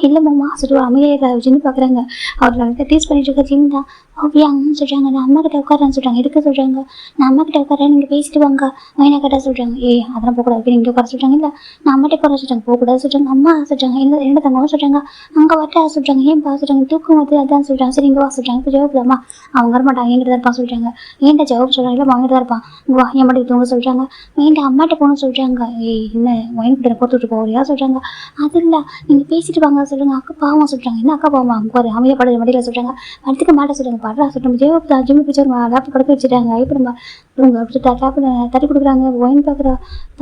இல்லைம்மா சொல்லிட்டு ஒரு அமைதியாக ஜின்னு பார்க்குறாங்க. அவர் நல்லா டீஸ் பண்ணிட்டு இருக்க ஜின் தான் ஓகே சொல்கிறாங்க. நான் அம்மா கிட்ட உட்காரேன்னு சொல்கிறாங்க. எதுக்கு சொல்கிறாங்க. நான் அம்மா கிட்ட உட்காரேன் நீங்கள் பேசிட்டு வாங்க வயனா கேட்டால் சொல்கிறாங்க. அதெல்லாம் போகக்கூடாது நீங்கள் உட்கார சொல்கிறாங்க. இல்லை நான் அம்மாட்டே உட்கார சொல்கிறாங்க. போகக்கூடாது சொல்கிறாங்க. அம்மா சொல்கிறாங்க. என்ன தங்கம்மா சொல்கிறாங்க. அங்கே வரட்டா சொல்கிறாங்க. ஏன் பா சொல்கிறாங்க. தூக்கம் வந்து அதான் சொல்கிறாங்க. சரி இங்கே வா சொல்கிறாங்க. இப்போ ஜவாப்லாமா அவங்க வரமாட்டாங்க என்கிட்ட தான் இருப்பான் சொல்கிறாங்க. ஏன்டா ஜவாப் சொல்கிறாங்க. இல்லை வாங்கிட்டு தான் இருப்பான் வா என் மட்டும் தூங்க சொல்கிறாங்க. ஏன்டா அம்மாட்ட போகணும்னு சொல்கிறாங்க. என்ன வயன்கிட்ட கொடுத்துட்டு போறியா சொல்கிறாங்க. அது இல்லை நீங்கள் பேசிட்டு வாங்க சொல்கிறாங்க. அக்கா பாவம் சொல்கிறாங்க. என்ன அக்கா பாவம் அங்கே ஒரு அமைதியாக படுற மடியில் சொல்கிறாங்க. அடுத்துக்க மாட்டேன் சொல்கிறாங்க. படுறா சொல்கிறோம் ஜெயப் ஜிம்மு பிடிச்சர் லேப் படுக்க வச்சுட்டாங்க. இப்போ நம்ம இவங்க அப்படி லேப்பில் தட்டி கொடுக்குறாங்க. ஒயின் பார்க்குறா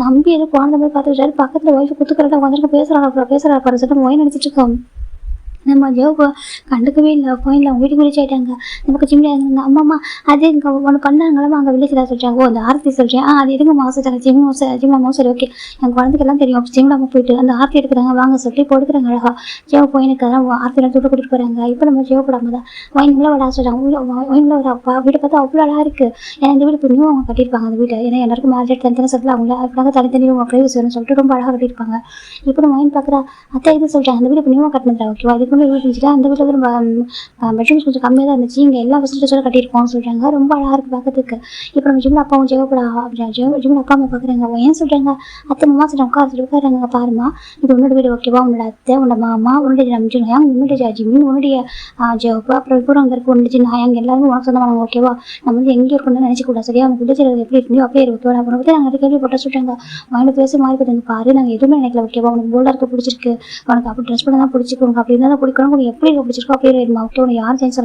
தம்பி எதுவும் குழந்தை மாதிரி பார்த்துக்கிட்டாரு. பக்கத்தில் ஒய்ஃபு குத்துக்கிறதா உட்காந்துருக்கு பேசுகிறா பாரு சொல்லிட்டு ஒயின் நினச்சிட்டு இருக்கோம். நம்ம ஜோப்பை கண்டுக்கவே இல்லை. கோயிலில் அவங்க வீட்டுக்கு ரீச் ஆகிட்டாங்க. நமக்கு ஜிம்மில் இருந்தாங்க. அம்மா அது இங்கே ஒன்று பண்ணாங்களா அங்கே வில்லேஜில் சொல்கிறாங்க. அந்த ஆர்த்தி சொல்கிறேன். அது எதுங்க சொல்கிறாங்க. ஜிம்மா சரி ஓகே எங்கள் குழந்தைக்கெல்லாம் தெரியும். ஜிம்லாமல் போயிட்டு அந்த ஆர்த்தி எடுக்கிறாங்க வாங்க சொல்லிட்டு போடுக்கிறாங்க அழகா ஜெவ போயினுக்கு அதான் ஆர்த்தியெல்லாம் தொட்டு கூட்டிட்டு போகிறாங்க. இப்போ நம்ம ஜெவப்படாம தான் ஒயின்ல விட சொல்கிறாங்க. ஒயின்ல ஒரு அப்பா வீட்டை பார்த்தா அவ்வளோ அழகாக இருக்குது. ஏன்னா இந்த வீடு இப்போ நியூ அவங்க கட்டியிருப்பாங்க அந்த வீட்டை. ஏன்னா எல்லாருக்கும் மேரேஜ் தனித்தனி சொல்லலாம் அவங்கள அதுக்காக தனித்தனி அவங்க ப்ரைவசி வேணும்னு சொல்லிட்டு ரொம்ப அழகாக கட்டியிருப்பாங்க. இப்போ நம்ம ஒயின் பார்க்குறா அத்தை இது சொல்கிறாங்க. அந்த வீடு இப்போ நியூவாக கட்டினதா ஓகேவா இதுக்கு வீடு இருந்துச்சுட்டு அந்த வீட்டில் வந்து பெட்ரூம்ஸ் கொஞ்சம் கம்மியாக தான் இருந்துச்சு. இங்கே எல்லா ஃபெசிலிட்டிஸோட கட்டியிருக்கோம்னு சொல்கிறாங்க. ரொம்ப அழகாக இருக்குது பார்க்கறதுக்கு. இப்போ நம்ம ஜிம்மில் அப்பாவும் ஜெயப்படா ஜிம்மில் அப்பா அம்மா பார்க்குறாங்க. ஏன் சொல்கிறாங்க அத்தை மாமா சொல்கிறாங்க உட்கார சொல்லி உட்காராங்க. பாருமா இது உன்னோட வீடு ஓகேவா உன்னோட அத்தை உன்னோட மாமா உன்னுடைய நம்பிச்சுனாங்க உன்னுடைய ஜிம்மின் உன்னுடைய ஜெயப்பா அப்புறம் இப்போ அங்கே இருக்க உன்னுடைய நாங்கள் எல்லாருமே உனக்கு சொந்தமானாங்க ஓகேவா நம்ம வந்து எங்கே இருக்கணும்னு நினச்சிக்கூடாது சரியா அவங்க வில்லேஜ் எப்படி இருந்தோ அப்படியே ஓகேவா அப்போ பற்றி நாங்கள் கேள்விப்பட்ட சொல்கிறாங்க. அவனை பேச மாறி போட்டு பாரு நாங்கள் எதுவுமே நினைக்கல ஓகேவா உனக்கு போல்டாக இருக்க பிடிச்சிருக்கு உனக்கு அப்படி ட்ரெஸ் பண்ண தான் பிடிச்சிருக்கு உனக்கு அப்படி இருந்தால் தான் பிடிக்கணும் உனக்கு எப்படி பிடிச்சிருக்கோ அப்படியே இருமா ஓகே உனக்கு யாரும் சேஞ்ச்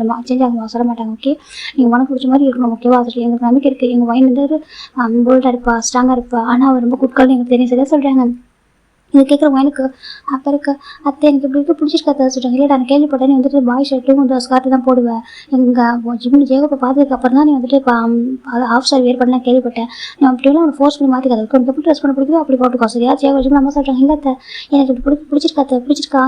ஆகுமா சொல்ல மாட்டாங்க ஓகே நீங்கள் உனக்கு பிடிச்ச மாதிரி இருக்கணும் ஓகேவா அது எங்களுக்கு நம்பிக்கை இருக்குது. எங்கள் வயன் வந்து போல்டாக இருப்பா ஸ்ட்ராங்காக இருப்பா ஆனால் அவர் ரொம்ப குட்கால்னு எங்களுக்கு தெரியும் சரியா சொல்கிறாங்க. இது கேட்குறவங்க எனக்கு அப்போ இருக்க அத்தை எனக்கு இப்படி இருக்க பிடிச்சிருக்காத சொல்கிறாங்க. இல்லைடா நான் கேள்விப்பட்டேன் நீ வந்துட்டு பாய் ஷர்ட்டும் இந்த ஸ்கார்ட்டு தான் போடுவேன் எங்கள் ஜிம்மில் ஜெயகப்பை பார்த்ததுக்கு அப்புறம் தான் நீ வந்துட்டு இப்போ ஆஃப் சாரி வேர் பண்ணலாம் கேள்விப்பட்டேன். நீ அப்படிலாம் உனக்கு ஃபோர்ஸ் பண்ணி மாற்றிக்காது உனக்கு எப்படி ட்ரெஸ் பண்ண பிடிக்குதோ அப்படி போட்டுக்கோ சரியா ஜெயகா ஜிம்மில் அம்மா சொல்கிறாங்க. இல்லை எனக்கு இப்படி பிடிச்சிருக்கா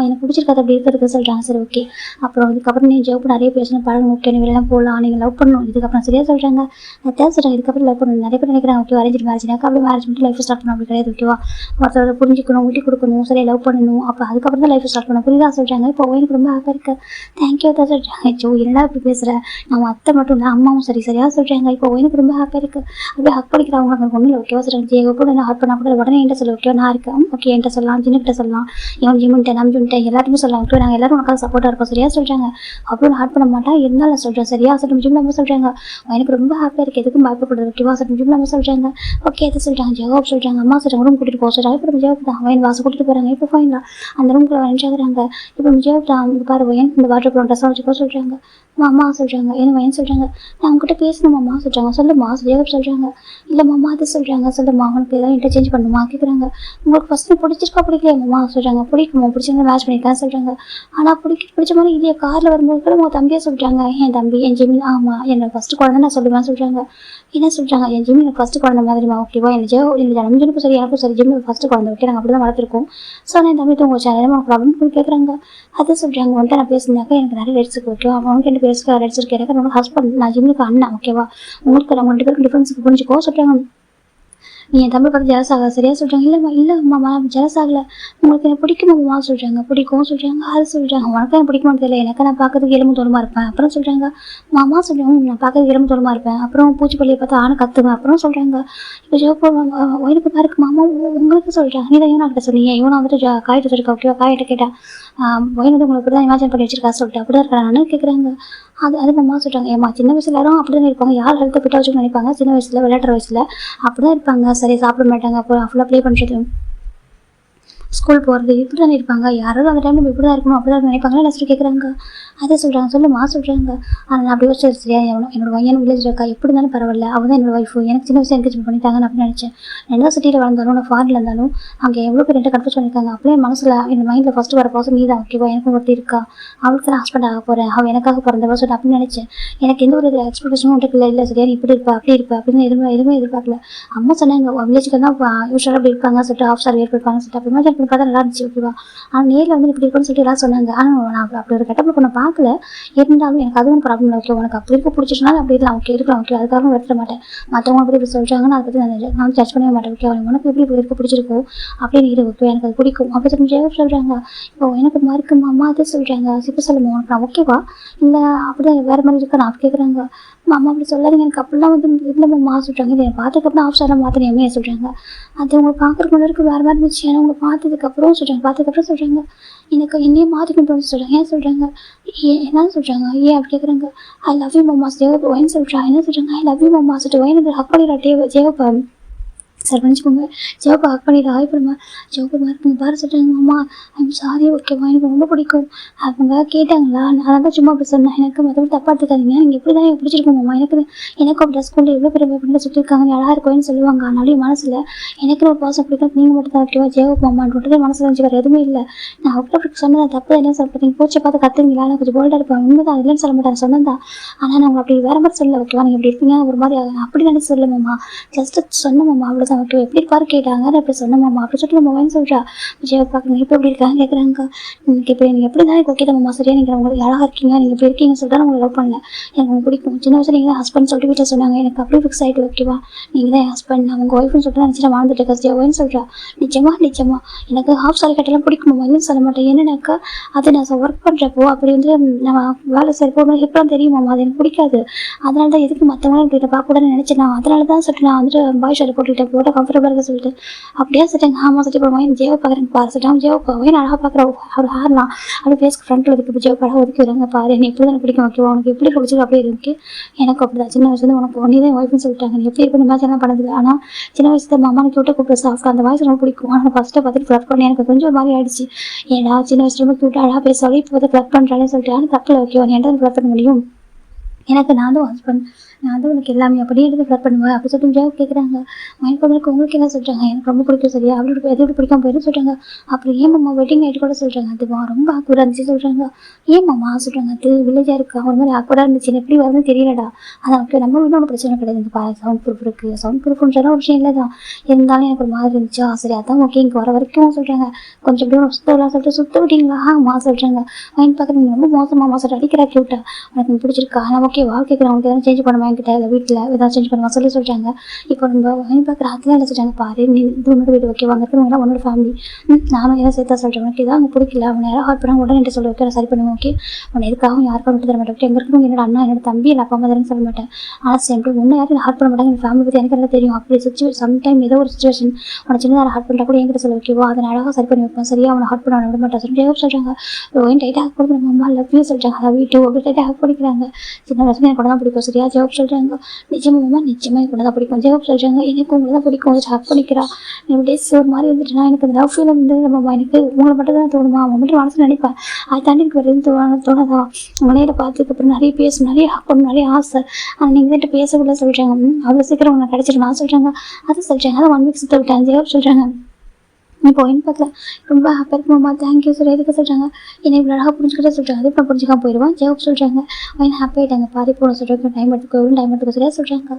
எனக்கு பிடிச்சிருக்காது அப்படி இருக்கிறதுக்கு சொல்கிறாங்க. சரி ஓகே அப்புறம் இதுக்கப்புறம் நீ ஜெயப்பு நிறைய பேசணும் பழகணும் ஓகே நீ வெளியெல்லாம் போகலாம் நீங்கள் லவ் பண்ணணும் இதுக்கப்புறம் சரியா சொல்கிறாங்க. அதான் சொல்கிறாங்க இதுக்கப்புறம் லவ் பண்ணணும் நிறைய பேர் நினைக்கிறாங்க ஓகே அரேஞ்ச் மேரேஜ்னாக்கா அப்படி மேரேஜ் பண்ணிட்டு லைஃப் ஸ்டார்ட் பண்ணணும் அப்படி கிடையாது ஓகேவா ஒருத்தர் புரிஞ்சிக்கணும் விட்டு கொடுக்கணும் சரியா லவ் பண்ணணும் அப்போ அதுக்கப்புறம் தான் லைஃப் ஸ்டார்ட் பண்ணணும் புரியுதா சொல்கிறாங்க. இப்போ எனக்கு ரொம்ப ஹாப்பியாக இருக்குது தேங்க்யூ தான் சொல்கிறாங்க. ஜோ என்னடா இப்படி பேசுகிறேன் நம்ம அத்தை மட்டும் இல்லை அம்மாவும் சரியா சொல்கிறாங்க. இப்போ எனக்கு ரொம்ப ஹாப்பியாக இருக்குது அப்படியே ஹக் பண்ணிக்கிறவங்க எனக்கு ஒன்றும் இல்லை ஓகேவா சொல்கிறாங்க. ஜெயகோ கூட நான் ஹக் பண்ணால் கூட உடனே என்கிட்ட சொல்ல ஓகே நான் இருக்கேன் ஓகே என்கிட்ட சொல்லலாம் ஜின்னுக்கிட்ட சொல்லலாம் இவன் ஜிம்மின்ட்ட நம்பின்ட்ட எல்லாருமே சொல்லலாம் ஓகே நாங்கள் எல்லாரும் உனக்காக சப்போர்ட்டாக இருக்கோம் சரியா சொல்கிறாங்க. அப்புறம் ஹார்ட் பண்ண மாட்டா இருந்தாலும் சொல்கிறேன் சரியா சொல்கிறேன் ஜிம்மில் நம்ம சொல்கிறாங்க. எனக்கு ரொம்ப ஹாப்பியாக இருக்குது எதுக்கும் பயப்படக்கூடாது ஓகேவா சொல்கிறேன் ஜிம்மில் நம்ம சொல்கிறாங்க. ஓகே எதை சொல்கிறாங்க ஜவாப் சொல்கிறாங்க. அம்மா சொல்கிறாங்க ரூம் கூட்டிகிட்டு போக சொல்கிறாங்க. இப்போ ஜவாப் தான் அவன் வாசல் கூட்டிகிட்டு போகிறாங்க. இப்போ ஃபைனலாக அந்த ரூம்குள்ளே நினச்சாக்குறாங்க. இப்போ ஜவாப் தான் பாரு வயன் இந்த வாட்டர் ப்ளோ ட்ரெஸ்ஸாக வச்சுக்கோ சொல்கிறாங்க. அம்மா சொல்கிறாங்க என்ன வயன் சொல்கிறாங்க. நான் உங்ககிட்ட பேசணுமாம்மா சொல்கிறாங்க. சொல்லுமா ஜவாப் சொல்கிறாங்க. இல்லைம்மா அது சொல்கிறாங்க. சொல்லுமா அவனுக்கு ஏதாவது இன்டர்சேஞ்ச் பண்ணுமா கேட்குறாங்க. உங்களுக்கு ஃபஸ்ட்டு பிடிச்சிருக்கா பிடிக்கலையாம்மா சொல்கிறாங்க. பிடிக்குமா பிடிச்சிருந்தா மேட்ச் பண்ணியிருக்கேன் சொல்கிறாங்க. ஆனால் பிடிச்ச மாதிரி இல்லையா காரில் வரும்போது கூட உங்கள் தம்பியாக சொல்கிறாங்க. என் தம்பி என் ஜிமின் ஆமாம் என்னோட ஃபஸ்ட்டு குழந்தை நான் சொல்லுவேன் சொல்கிறாங்க. என்ன சொல்கிறாங்க என் ஜிமின் எனக்கு ஃபஸ்ட்டு குழந்தை மாதிரிமா ஓகேவா எனக்கு ஜனமும் சரி எனக்கும் சரி ஜிமின் ஃபஸ்ட்டு குழந்தை ஓகே நாங்கள் அப்படி தான் வளர்த்துருக்கோம். ஸோ நான் என் தம்பி தூங்க வச்சேன் எனக்கு ப்ராப்ளம் கேட்குறாங்க. அதை சொல்கிறாங்க வந்துட்டு நான் பேசினாக்கா எனக்கு நிறைய ரெட்ஸ் இருக்கு ஓகேவா அவனுக்கு ரெண்டு பேருக்கு ரெட்ஸ் இருக்கு எனக்கு என்னோட ஹஸ்பண்ட் நான் ஜிம்முக்கு அண்ணா ஓகேவா உங்களுக்கு நம்ம 2 பேருக்கு டிஃப்ரென்ஸுக்கு புரிஞ்சுக்கோ சொல்கிறாங்க. நீ என் தம்பி பார்த்து ஜெலஸ் ஆகல சரியா சொல்கிறாங்க. இல்லை மாமா ஜெலஸ் ஆகலை, உங்களுக்கு எனக்கு பிடிக்குமாம்மா சொல்கிறாங்க. பிடிக்கும் சொல்கிறாங்க. அது சொல்கிறாங்க உனக்கு எனக்கு பிடிக்குமான்னு தெரியல, எனக்கு நான் பார்க்கறதுக்கு எலும்பு தோலுமா இருப்பேன். அப்புறம் சொல்கிறாங்க மாமா சொல்கிறாங்க நான் பார்க்கறதுக்கு எலும்பு தோலுமா இருப்பேன். அப்புறம் பூச்சிப்பள்ளியை பார்த்து ஆணை கற்றுவேன். அப்புறம் சொல்கிறாங்க இப்போ ஜோப்போ ஒயினுக்கு பாருக்கு மாமா உங்களுக்கு சொல்கிறாங்க. நீ தான் யோனாக்கிட்ட சொன்னீங்க, யோனா வந்துட்டு காயிட்ட சொல்லிருக்கா. ஓகேவா காயிட்ட கேட்டேன் ஒயின் வந்து உங்களுக்கு தான் இமேஜின் பண்ணி வச்சிருக்கா சொல்லிட்டு அப்படி தான் இருக்கிறான்னு கேட்குறாங்க. அது மாமா சொல்கிறாங்க ஏமா சின்ன வயசுல எல்லாரும் அப்படி தான் இருப்பாங்க, யார் ஹெல்த்தை ஃபிட்டாக வச்சுன்னு நினைப்பாங்க. சின்ன வயசில் விளையாடுற வயசில் அப்படி தான் இருப்பாங்க, சரி சாப்பிட மாட்டாங்க, அப்புறம் ஃபுல்லாக ப்ளே பண்ணுறது, ஸ்கூல் போகிறது இப்படி தானே இருப்பாங்க. யாராவது அந்த டைமில் இப்படி தான் இருக்கணும் அப்படி தான் நினைப்பாங்களா என்ன சொல்லி கேட்குறாங்க. அதே சொல்கிறாங்க சொல்லுமா சொல்கிறாங்க. ஆனால் நான் அப்படி யோசிச்சு சரியா என்னோட பையன் வில்லேஜ் இருக்கா எப்படி இருந்தாலும் பரவாயில்ல, அவள் தான் என்னோட ஒய்ஃபு, எனக்கு சின்ன வயசு என்கரேஜ் பண்ணிட்டாங்கன்னு அப்படின்னு நினச்சேன். எந்த சிட்டியில் வளர்ந்தாலும் நான் ஃபாரினில் இருந்தாலும் அங்கே எவ்வளோ பேர் என்கிட்ட கன்ஃபியூஸ் பண்ணியிருக்காங்க. அப்படியே மனசில் என் மைண்டில் ஃபஸ்ட்டு வர பர்சன் நீ தான். ஓகேவா எனக்கும் ஒருத்தி இருக்கா, அவளுக்கு நான் ஹஸ்பண்ட் ஆக போகிறேன், அவள் எனக்காக பிறந்தவா சொல்லிட்டு அப்படின்னு நினச்சேன். எனக்கு எந்த ஒரு எக்ஸ்பெக்டேஷனும் உண்டு இல்லை சரியா நீ இப்படி இருப்பா அப்படி இருப்பா அப்படின்னு எதுவுமே எதிர்பார்க்கல. அம்மா சொன்னாங்க வில்லேஜுக்கு தான் யூஸ்வலாக அப்படி இருப்பாங்க சொல்லிட்டு ஆஃப் சார் ஏற்படுப்பாங்க சொல்லிட்டு அப்படி இமேஜின் பண்ணி பார்த்தா நல்லா இருந்துச்சு. ஓகேவா ஆனால் நேரில் வந்து இப்படி இருக்குன்னு சொல்லிட்டு எல்லாம் சொன்னாங்க. ஆனால் நான் அப்படி ஒரு கெட்டப்பில் பண்ண பார்க்கல, இருந்தாலும் எனக்கு அதுவும் ப்ராப்ளம் இல்லை. ஓகே உனக்கு அப்படி இருக்க பிடிச்சிச்சுனாலும் அப்படி இருக்கலாம், ஓகே இருக்கலாம், ஓகே அதுக்காக எடுத்துட மாட்டேன். மற்றவங்க அப்படி இப்படி சொல்கிறாங்கன்னு அதை பற்றி நான் ஜட்ஜ் பண்ணவே மாட்டேன். ஓகே உனக்கு எப்படி இப்படி இருக்க பிடிச்சிருக்கோ அப்படின்னு இரு, ஓகே எனக்கு அது பிடிக்கும் அப்படி சொல்லி சொல்கிறாங்க. இப்போ எனக்கு மார்க்கு மாமா அதே சொல்கிறாங்க. இப்போ சொல்லுமா உனக்கு நான் ஓகேவா இல்லை அப்படிதான் வேறு மாதிரி இருக்கா நான் கேட்குறாங்க. மாமா அப்படி சொல்லாதீங்க, எனக்கு அப்படிலாம் வந்து இல்லை மாமா சொல்கிறாங்க. இதை பார்த்ததுக்கப்புறம் ஆஃப் சாரெலாம் மாற்றினேமே சொல்கிறாங்க. அது உங்களுக்கு பார்க்குறக்கு முன்னாடி வேறு மாதிரி இருந்துச்சு, ஏன்னா உங்களை பார்த்ததுக்கப்புறம் சொல்கிறாங்க எனக்கு என்னையே மாற்றிக்கணும்னு சொல்கிறாங்க. ஏன் சொல்கிறாங்க என்ன சொல்கிறாங்க ஏன் அப்படி கேட்குறாங்க. ஐ லவ் யூ மாமா ஜெயப்பா ஒயின் சொல்கிறாங்க. என்ன சொல்கிறாங்க ஐ லவ் யூ மாமா சொல்லிட்டு ஒயின் ஹக் பண்ணிடுறா ஜெயப்பா சார் பண்ணிச்சுக்கோங்க. ஜெவப்பா ஹக் பண்ணிடுறா ஆய்ப்படுமா ஜெவப்பா இருக்குங்க பாரு சொல்கிறாங்க. மாமா ஐம் சாரி ஓகேவா எனக்கு ரொம்ப பிடிக்கும். அவங்க கேட்டாங்களா நான் தான் சும்மா அப்படி சொன்னேன், எனக்கு மற்றபடி தப்பாக எடுத்துக்காதீங்க, நீங்கள் எப்படி தான் எனக்கு பிடிச்சிருக்கோம் மாமா, எனக்கு அப்படி ஸ்கூலில் எவ்வளோ பேர் அப்படின்னு சொல்லியிருக்காங்க அழகாக இருக்கும்னு சொல்லுவாங்க. ஆனாலும் மனசில் எனக்கு ஒரு பாசம் பிடிக்கும், நீங்கள் மட்டும் தான் ஓகேவா ஜெயப்பா மாமான்னு மனசில் இருந்துச்சு வேறு எதுவுமே இல்லை. நான் அவர்கிட்ட அப்படி சொன்னேன் தப்பு என்ன சொல்கிறீங்க பூச்சி பார்த்து கற்றுங்களா நான் கொஞ்சம் போல்டாக இருப்பேன் உண்மை தான் இல்லைன்னு சொல்ல மாட்டேன் சொன்னதான். ஆனால் நான் உங்களை அப்படி வேறு மாதிரி சொல்ல ஓகேவா நீங்கள் எப்படி இருப்பீங்க ஒரு மாதிரி அப்படி நினைச்சு சொல்ல மாமா ஜஸ்ட் சொன்ன மாமா அவ்வளோதான் ஓகே எப்படி பாரு கேட்டாங்க நான் இப்படி சொன்ன மாமா அப்படி சொல்லிட்டு நம்ம வேணும் சொல்கிறா. ஜெயப்பா பார்க்குங்க இப்போ எப்படி இருக்காங்க கேட்குறாங்க. எனக்கு இப்போ நீங்கள் எப்படி தான் எனக்கு ஓகே மாமா சரியா நீங்கள் உங்களுக்கு அழகாக இருக்கீங்க நீங்கள் எப்படி இருக்கீங்க சொல்லிட்டு உங்களை லவ் பண்ணல, எனக்கு உங்களுக்கு பிடிக்கும் சின்ன வயசுல நீங்கள் தான் ஹஸ்பண்ட் சொல்லிட்டு வீட்டில் சொன்னாங்க, எனக்கு அப்படியே ஃபிக்ஸ் ஆகிட்டு ஓகேவா நீங்கள் தான் என் ஹஸ்பண்ட் நான் உங்கள் ஒய்ஃப்னு சொல்லிட்டு நினச்சி நான் வாழ்ந்துட்டு இருக்கேன் ஜெயன்னு சொல்கிறா. நிச்சயமா எனக்கு ஹாஃப் சாரி கட்டெல்லாம் பிடிக்குமா இல்லைன்னு சொல்ல மாட்டேன். என்னன்னாக்கா அது நான் ஒர்க் பண்ணுறப்போ அப்படி வந்து நம்ம வேலை சரி போகணும் எப்படிலாம் தெரியுமாம்மா அது எனக்கு பிடிக்காது, அதனால தான் எதுக்கு மற்றவங்களும் இப்படி பார்க்கக்கூடாதுன்னு நினச்சேன் நான், அதனால தான் சொல்லிட்டு நான் வந்துட்டு பாய் ஷர்ட் போட்டுக்கிட்டேன் போட்ட கம்ஃபர்டபுளாக இருக்க சொல்லிட்டு அப்படியே சொல்லிட்டாங்க. ஆமாம் சரி இப்போ மைண்ட் ஜெயோ பார்க்குறேன் பாரு சொல்லிட்டாங்க. ஜெயோ போவேன் அழகாக பார்க்குற அவர் ஹேர்லாம் அப்படி ஃபேஸ்க்கு ஃப்ரண்ட்டில் இருக்குது இப்போ ஜெயோ படம் ஒதுக்கி வராங்க பாரு நீ எப்படி தான் பிடிக்கும் ஓகேவா உனக்கு எப்படி பிடிச்சிருக்கு அப்படியே இருக்கு எனக்கு அப்படி தான் சின்ன வயசுலேருந்து உனக்கு ஒன்றே தான் ஒய்ஃப்னு சொல்லிட்டாங்க நீ எப்படி இருப்பேன் இமேஜின்லாம் பண்ணதில்லை. ஆனால் சின்ன வயசுல மாமானுக்கு கிட்ட கூப்பிட சாஃப்ட் அந்த வாய்ஸ் ரொம்ப பிடிக்கும். ஆனால் ஃபஸ்ட்டு பார்த்துட்டு ஃப்ளட் பண்ணி எனக்கு கொஞ்சம் மாதிரி ஆயிடுச்சு, ஏன்னா சின்ன வயசுல ரொம்ப கியூட்டாக அழகாக பேசாலே இப்போ வந்து ஃப்ளட் பண்ணுறாலே சொல்லிட்டு ஆனால் தப்பில் ஓகேவா நீ என்ன ஃப்ளட் பண்ண முடியும், எனக்கு நான் தான் ஹஸ்பண்ட் நான் வந்து உனக்கு எல்லாமே அப்படியே எடுத்து ஃப்ளட் பண்ணுவேன் அப்படி சொல்லிட்டு ஜெயோ கேட்குறாங்க. மைண்ட் உங்களுக்கு என்ன சொல்கிறாங்க எனக்கு ரொம்ப பிடிக்கும் சரியா அப்படி எது பிடிக்காம போயிடும் சொல்கிறாங்க. அப்புறம் ஏன் மாமா வெட்டிங் நைட்டு கூட சொல்கிறாங்க அதுவா ரொம்ப ஆக்குவராக இருந்துச்சு சொல்கிறாங்க. ஏன் மாமா சொல்கிறாங்க அது வில்லேஜாக இருக்கா ஒரு மாதிரி ஆக்குவராக இருந்துச்சு எப்படி வருதுன்னு தெரியலடா, அதான் ஓகே நம்ம வீட்டில் ஒன்றும் பிரச்சனை கிடையாது இந்த சவுண்ட் ப்ரூஃப் இருக்குது சவுண்ட் ப்ரூஃப்ன்றலாம் ஒரு விஷயம் இல்லை தான், இருந்தாலும் எனக்கு ஒரு மாதிரி இருந்துச்சா சரி அதான் ஓகே இங்கே வர வரைக்கும் சொல்கிறாங்க கொஞ்சம் எப்படியும் சுத்தலாம் சொல்லிட்டு சுத்த விட்டீங்களா ஆமா சொல்கிறாங்க. மைண்ட் பார்க்குறீங்க ரொம்ப மோசமாக சொல்லிட்டு அடிக்கிறா கியூட்டா உனக்கு பிடிச்சிருக்கா ஆனால் ஓகே வாழ்க்கைக்கு அவங்களுக்கு எதாவது சேஞ்ச் பண்ண கிட்ட வீட்டில் ஏதாவது சேஞ்ச் பண்ணுவா சொல்லி சொல்கிறாங்க. இப்போ நம்ம வாங்கி பார்க்குற அதெல்லாம் இல்லை சொல்கிறாங்க பாரு நீ இது உன்னோட வீடு ஓகே வாங்க இருக்கிறவங்க உன்னோட ஃபேமிலி நானும் ஏதாவது சேர்த்தா சொல்கிறேன் உனக்கு இதான் அவங்க பிடிக்கல அவனை யாராவது ஹார்ட் பண்ணாங்க உடனே என்கிட்ட சொல்ல வைக்க சரி பண்ணுவேன் ஓகே உன்னை எதுக்காகவும் யாருக்கும் விட்டு தர மாட்டேன் எங்கே இருக்கணும் என்னோட அண்ணா என்னோட தம்பி இல்லை அப்பா அம்மா தரேன்னு சொல்ல மாட்டேன். ஆனால் சேம் டைம் ஒன்றும் யாரும் ஹார்ட் பண்ண மாட்டாங்க என் ஃபேமிலி பற்றி எனக்கு என்ன தெரியும் அப்படி சம்டைம் ஏதோ ஒரு சுச்சுவேஷன் உன சின்னதாக ஹார்ட் பண்ணுறா கூட என்கிட்ட சொல்ல வைக்கவோ அதை அழகாக சரி பண்ணி வைப்பேன் சரியா அவனை ஹார்ட் பண்ண விட மாட்டேன் சொல்லிட்டு சொல்கிறாங்க. ஒயின் டைட்டாக ஹாக் கொடுக்குற அம்மா லவ் யூ சொல்கிறாங்க அதை வீட்டு அப்படி டைட்டாக ஹாக் பண்ணிக்கிறாங்க. சின்ன வயசுல எனக்கு கூட தான் பிடிக்கும் சரியா ஜவாப் சொல்கிறாங்க. நிஜமாக நிச்சயமாக எனக்கு தான் பிடிக்கும் ஜவாப் சொல்கிறாங்க. எனக்கு உங்களை தான் பிடிக்கும் ஹாக் பண்ணிக்கிறா என்னோட டேஸ் ஒரு மாதிரி வந்துட்டுனா எனக்கு அந்த லவ் ஃபீல் வந்து நம்ம எனக்கு உங்களை மட்டும் தான் தோணுமா அவன் மட்டும் மனசில் நினைப்பேன் அதை தாண்டி எனக்கு வேறு எதுவும் தோணாதா உங்கள் நேரில் பார்த்ததுக்கப்புறம் நிறைய பேசணும் நிறைய ஹாக் பண்ணணும் நிறைய ஆசை ஆனால் நீங்கள் வந்துட்டு பேசக்குள்ள சொல்கிறாங்க அவ்வளோ சீக்கிரம் உங்களை கிடச்சிட்டு நான் சொல்கிறாங்க அதை சொல்கிறாங்க அதை 1 வீக் சுற்ற விட்டேன் ஜவாப் சொல்கிறாங்க. இப்போ என்ன பார்க்குறேன் ரொம்ப ஹாப்பியாக இருக்கு மாமா, தேங்க்யூ சார். எதுக்கு சொல்கிறாங்க, என்னை இவ்வளோ அழகாக புரிஞ்சுக்கிட்டே சொல்கிறாங்க. அது நான் புரிஞ்சுக்காம போயிடுவான். ஜெயப் சொல்கிறாங்க அவன் ஹாப்பி ஆகிட்டாங்க, பாதி போன சொல்கிறாங்க, டைம் எடுத்துக்கோ, டைம் எடுத்துக்க சரியா சொல்கிறாங்க.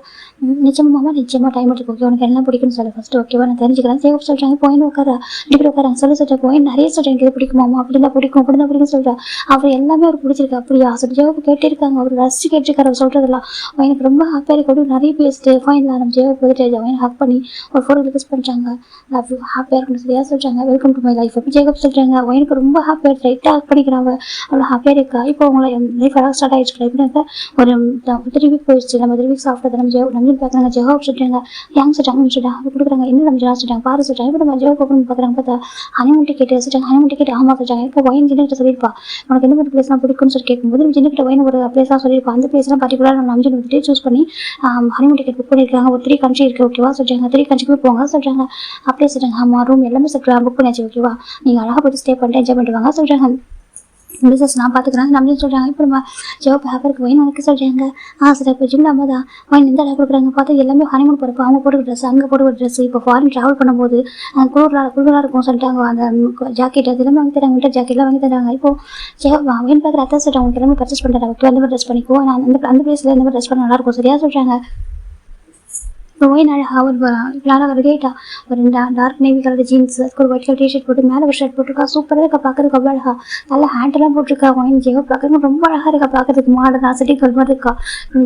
நிச்சயமா மாமா, நிச்சயமாக டைம் எடுத்துக்கோ, ஓகே உனக்கு என்ன பிடிக்குன்னு சொல்லு ஃபஸ்ட்டு, ஓகேவா நான் தெரிஞ்சுக்கிறேன். ஜெயப் சொல்கிறாங்க போயின்னு உட்காரா, இப்படி உட்காராங்க சொல்ல சொல்கிறேன். போய் நிறைய சொல்கிறேன், எனக்கு இது பிடிக்குமாமா, அப்படி தான் பிடிக்கும், அப்படி தான் பிடிக்கும் சொல்கிறேன். அவர் எல்லாமே அவர் பிடிச்சிருக்கு அப்படியா சொல்லி ஜெயப் கேட்டிருக்காங்க. அவர் ரசிச்சு கேட்டிருக்காரு அவர் சொல்கிறதெல்லாம். எனக்கு ரொம்ப ஹாப்பியாக இருக்கு அப்படின்னு நிறைய பேசிட்டு ஃபைனலாக நம்ம ஜெயப் போயிட்டு அவன் ஹக் பண்ணி ஒரு ஃபோட்டோ ரிக்வெஸ்ட் பண்ணுறாங்க. லவ் யூ, ஹாப்பியாக இருக்கணும் சரியா சொல்கிறாங்க. வெல்கம் டு மை லைஃப் அப்படி ஜேக்கப் சொல்கிறாங்க. எனக்கு ரொம்ப ஹாப்பியாக இருக்கு, ரைட்டாக ஹக் பண்ணிக்கிறாங்க. அவ்வளோ ஹாப்பியாக இருக்கா. இப்போ அவங்கள லைஃப் அழகாக ஸ்டார்ட் ஆகிடுச்சு. எப்படின்னா ஒரு 3 வீக் போயிடுச்சு. நம்ம 3 வீக்ஸ் ஆஃப்டர் நம்ம நம்ம பார்க்குறாங்க. ஜெஹாப் சொல்கிறாங்க யங் சொல்கிறாங்க சொல்லிட்டு அது கொடுக்குறாங்க. என்ன நம்ம ஜெஹா சொல்கிறாங்க பாரு சொல்கிறாங்க. இப்போ நம்ம ஜெஹாப் அப்படின்னு பார்க்குறாங்க. பார்த்தா ஹனிமூன் டிக்கெட் சொல்கிறாங்க. ஹனிமூன் டிக்கெட் ஆமாம் சொல்கிறாங்க. இப்போ ஒயின் ஜின்ன சொல்லியிருப்பா உனக்கு எந்த மாதிரி பிளேஸ்லாம் பிடிக்கும்னு சொல்லி கேட்கும்போது நம்ம ஜின்ன ஒயின் ஒரு பிளேஸாக சொல்லியிருப்பா. அந்த பிளேஸ்லாம் பர்டிகுலராக நம்ம அம்ஜன் வந்துட்டு சூஸ் பண்ணி ஹனிமூன் டிக்கெட் புக் பண்ணியிருக்காங்க. ஒரு 3 கண்ட்ரி இருக்குது ஓகேவா சொல்கிறாங்க. 3 கண்ட்ரிக்கு போங்க சொல்கிறாங்க. அப்படியே சொல்கிறாங்க. ஆமாம் ரூம் எல்லாமே சொல்கிறாங்க புக் பண்ணியாச்சு ஓகேவா, நீங்கள் அழகாக போய்ட்டு ஸ்டே பண்ணிட்டு என்ஜாய் பண்ணிட்டு வாங்க சொல்கிறாங்க. பிஸ்னஸ் நான் பார்த்துக்கிறேன் நம்ம சொல்கிறாங்க. இப்போ நம்ம ஜோப் ஹேப்பருக்கு ஒயின் உனக்கு சொல்கிறாங்க. சார் இப்போ ஜிம் நம்ம தான் ஒயின் எந்த அளவு கொடுக்குறாங்க பார்த்தா எல்லாமே ஹனிமூன் போகிறப்ப அவங்க போட்டுக்க ட்ரெஸ் அங்கே போட்டுக்க ட்ரெஸ். இப்போ ஃபாரின் ட்ராவல் பண்ணும்போது குளிராக இருக்கும் சொல்லிட்டாங்க. அந்த ஜாக்கெட் அது எல்லாமே வாங்கி தராங்க, வின்டர் ஜாக்கெட்லாம் வாங்கி தராங்க. இப்போ ஜோப் ஒயின் பார்க்குற அதான் சொல்கிறாங்க உங்களுக்கு எல்லாமே பர்ச்சேஸ் பண்ணுறாங்க ஓகே, அந்த மாதிரி ட்ரெஸ் பண்ணிக்கோ, நான் அந்த பிளேஸில் எந்த மாதிரி ட்ரெஸ் பண்ண நல்லாயிருக்கும் சரியா சொல்கிறாங்க. ஒயின் அழகாக ஒரு அழகாக ரெடி ஆகிட்டா. ஒரு டார்க் நேவி கலர் ஜீன்ஸ், ஒரு ஒயிட் கலர் டிஷர்ட் போட்டு மேலே ஒரு ஷர்ட் போட்டிருக்கா. சூப்பராக இருக்கா பார்க்கறதுக்கு, அவ்வளோ அழகா நல்ல ஹேண்டெல்லாம் போட்டிருக்கா. ஒயின் ஜெயோ பார்க்குறதுக்கு ரொம்ப அழகாக இருக்கா பார்க்கறதுக்கு, மாடர்னா சிட்டி கேர்ள் மாதிரி இருக்கா.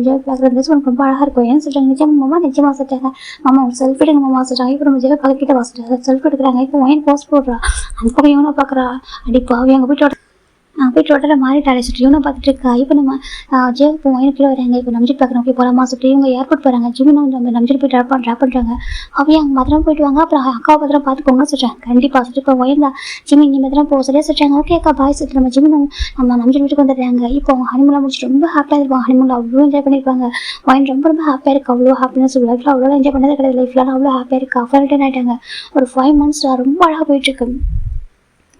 ஜெயோ பார்க்குற ட்ரெஸ் உனக்கு ரொம்ப அழகாக இருக்கும். ஏன்னு சொல்கிறாங்க நிச்சயமா நிச்சயமாக சொல்லிட்டாங்க. மாமா ஒரு செல்ஃபி எடுங்க மாமா சொல்கிறாங்க. இப்போ நம்ம ஜெயோ பக்கக்கிட்ட வாசிட்டாங்க செல்ஃபி எடுக்கிறாங்க. இப்போ ஒயின் போஸ்ட் போடுறா. அந்த பக்கம் எவனா பார்க்குறா. அடிப்பாவி அங்கே போய் டோட்டலாக மாறிட்டாலே சுற்றி இவனை பார்த்துட்டு இருக்கா. இப்போ நம்ம ஜேவுக்கு போவோம் எனக்கு வராங்க. இப்போ நம்பிட்டு பார்க்குறோம் ஓகே போகலாமா சுற்றி இவங்க ஏர்போர்ட் போகிறாங்க. ஜிமினும் நம்ம நம்பிட்டு போய் ட்ராப் பண்ணுறாங்க. அவையே அங்கே பத்திரம் போயிட்டு வாங்க, அப்புறம் அக்காவை பத்திரம் பார்த்துக்கோங்க சொல்கிறாங்க. கண்டிப்பாக சுற்றி இப்போ ஒயர்ந்தா ஜிமின் நீ பத்திரம் போக சரியா சொல்கிறாங்க. ஓகே அக்கா பாய் சுற்றி நம்ம ஜிமினும் நம்ம நம்பிட்டு வீட்டுக்கு வந்துடுறாங்க. இப்போ அவங்க ஹனிமூன்லாம் முடிச்சுட்டு ரொம்ப ஹாப்பியாக இருப்பாங்க. ஹனிமூனில் அவ்வளோ என்ஜாய் பண்ணியிருப்பாங்க. ஒயின் ரொம்ப ஹாப்பியாக இருக்குது, அவ்வளோ ஹாப்பினஸ் லைஃப்பில் அவ்வளோ என்ஜாய் பண்ணதே கிடையாது. லைஃப்லாம் அவ்வளோ ஹாப்பியாக இருக்குது. அஃபர்டன் ஆகிட்டாங்க. ஒரு 5 months ரொம்ப அழகாக போயிட்டுருக்கு.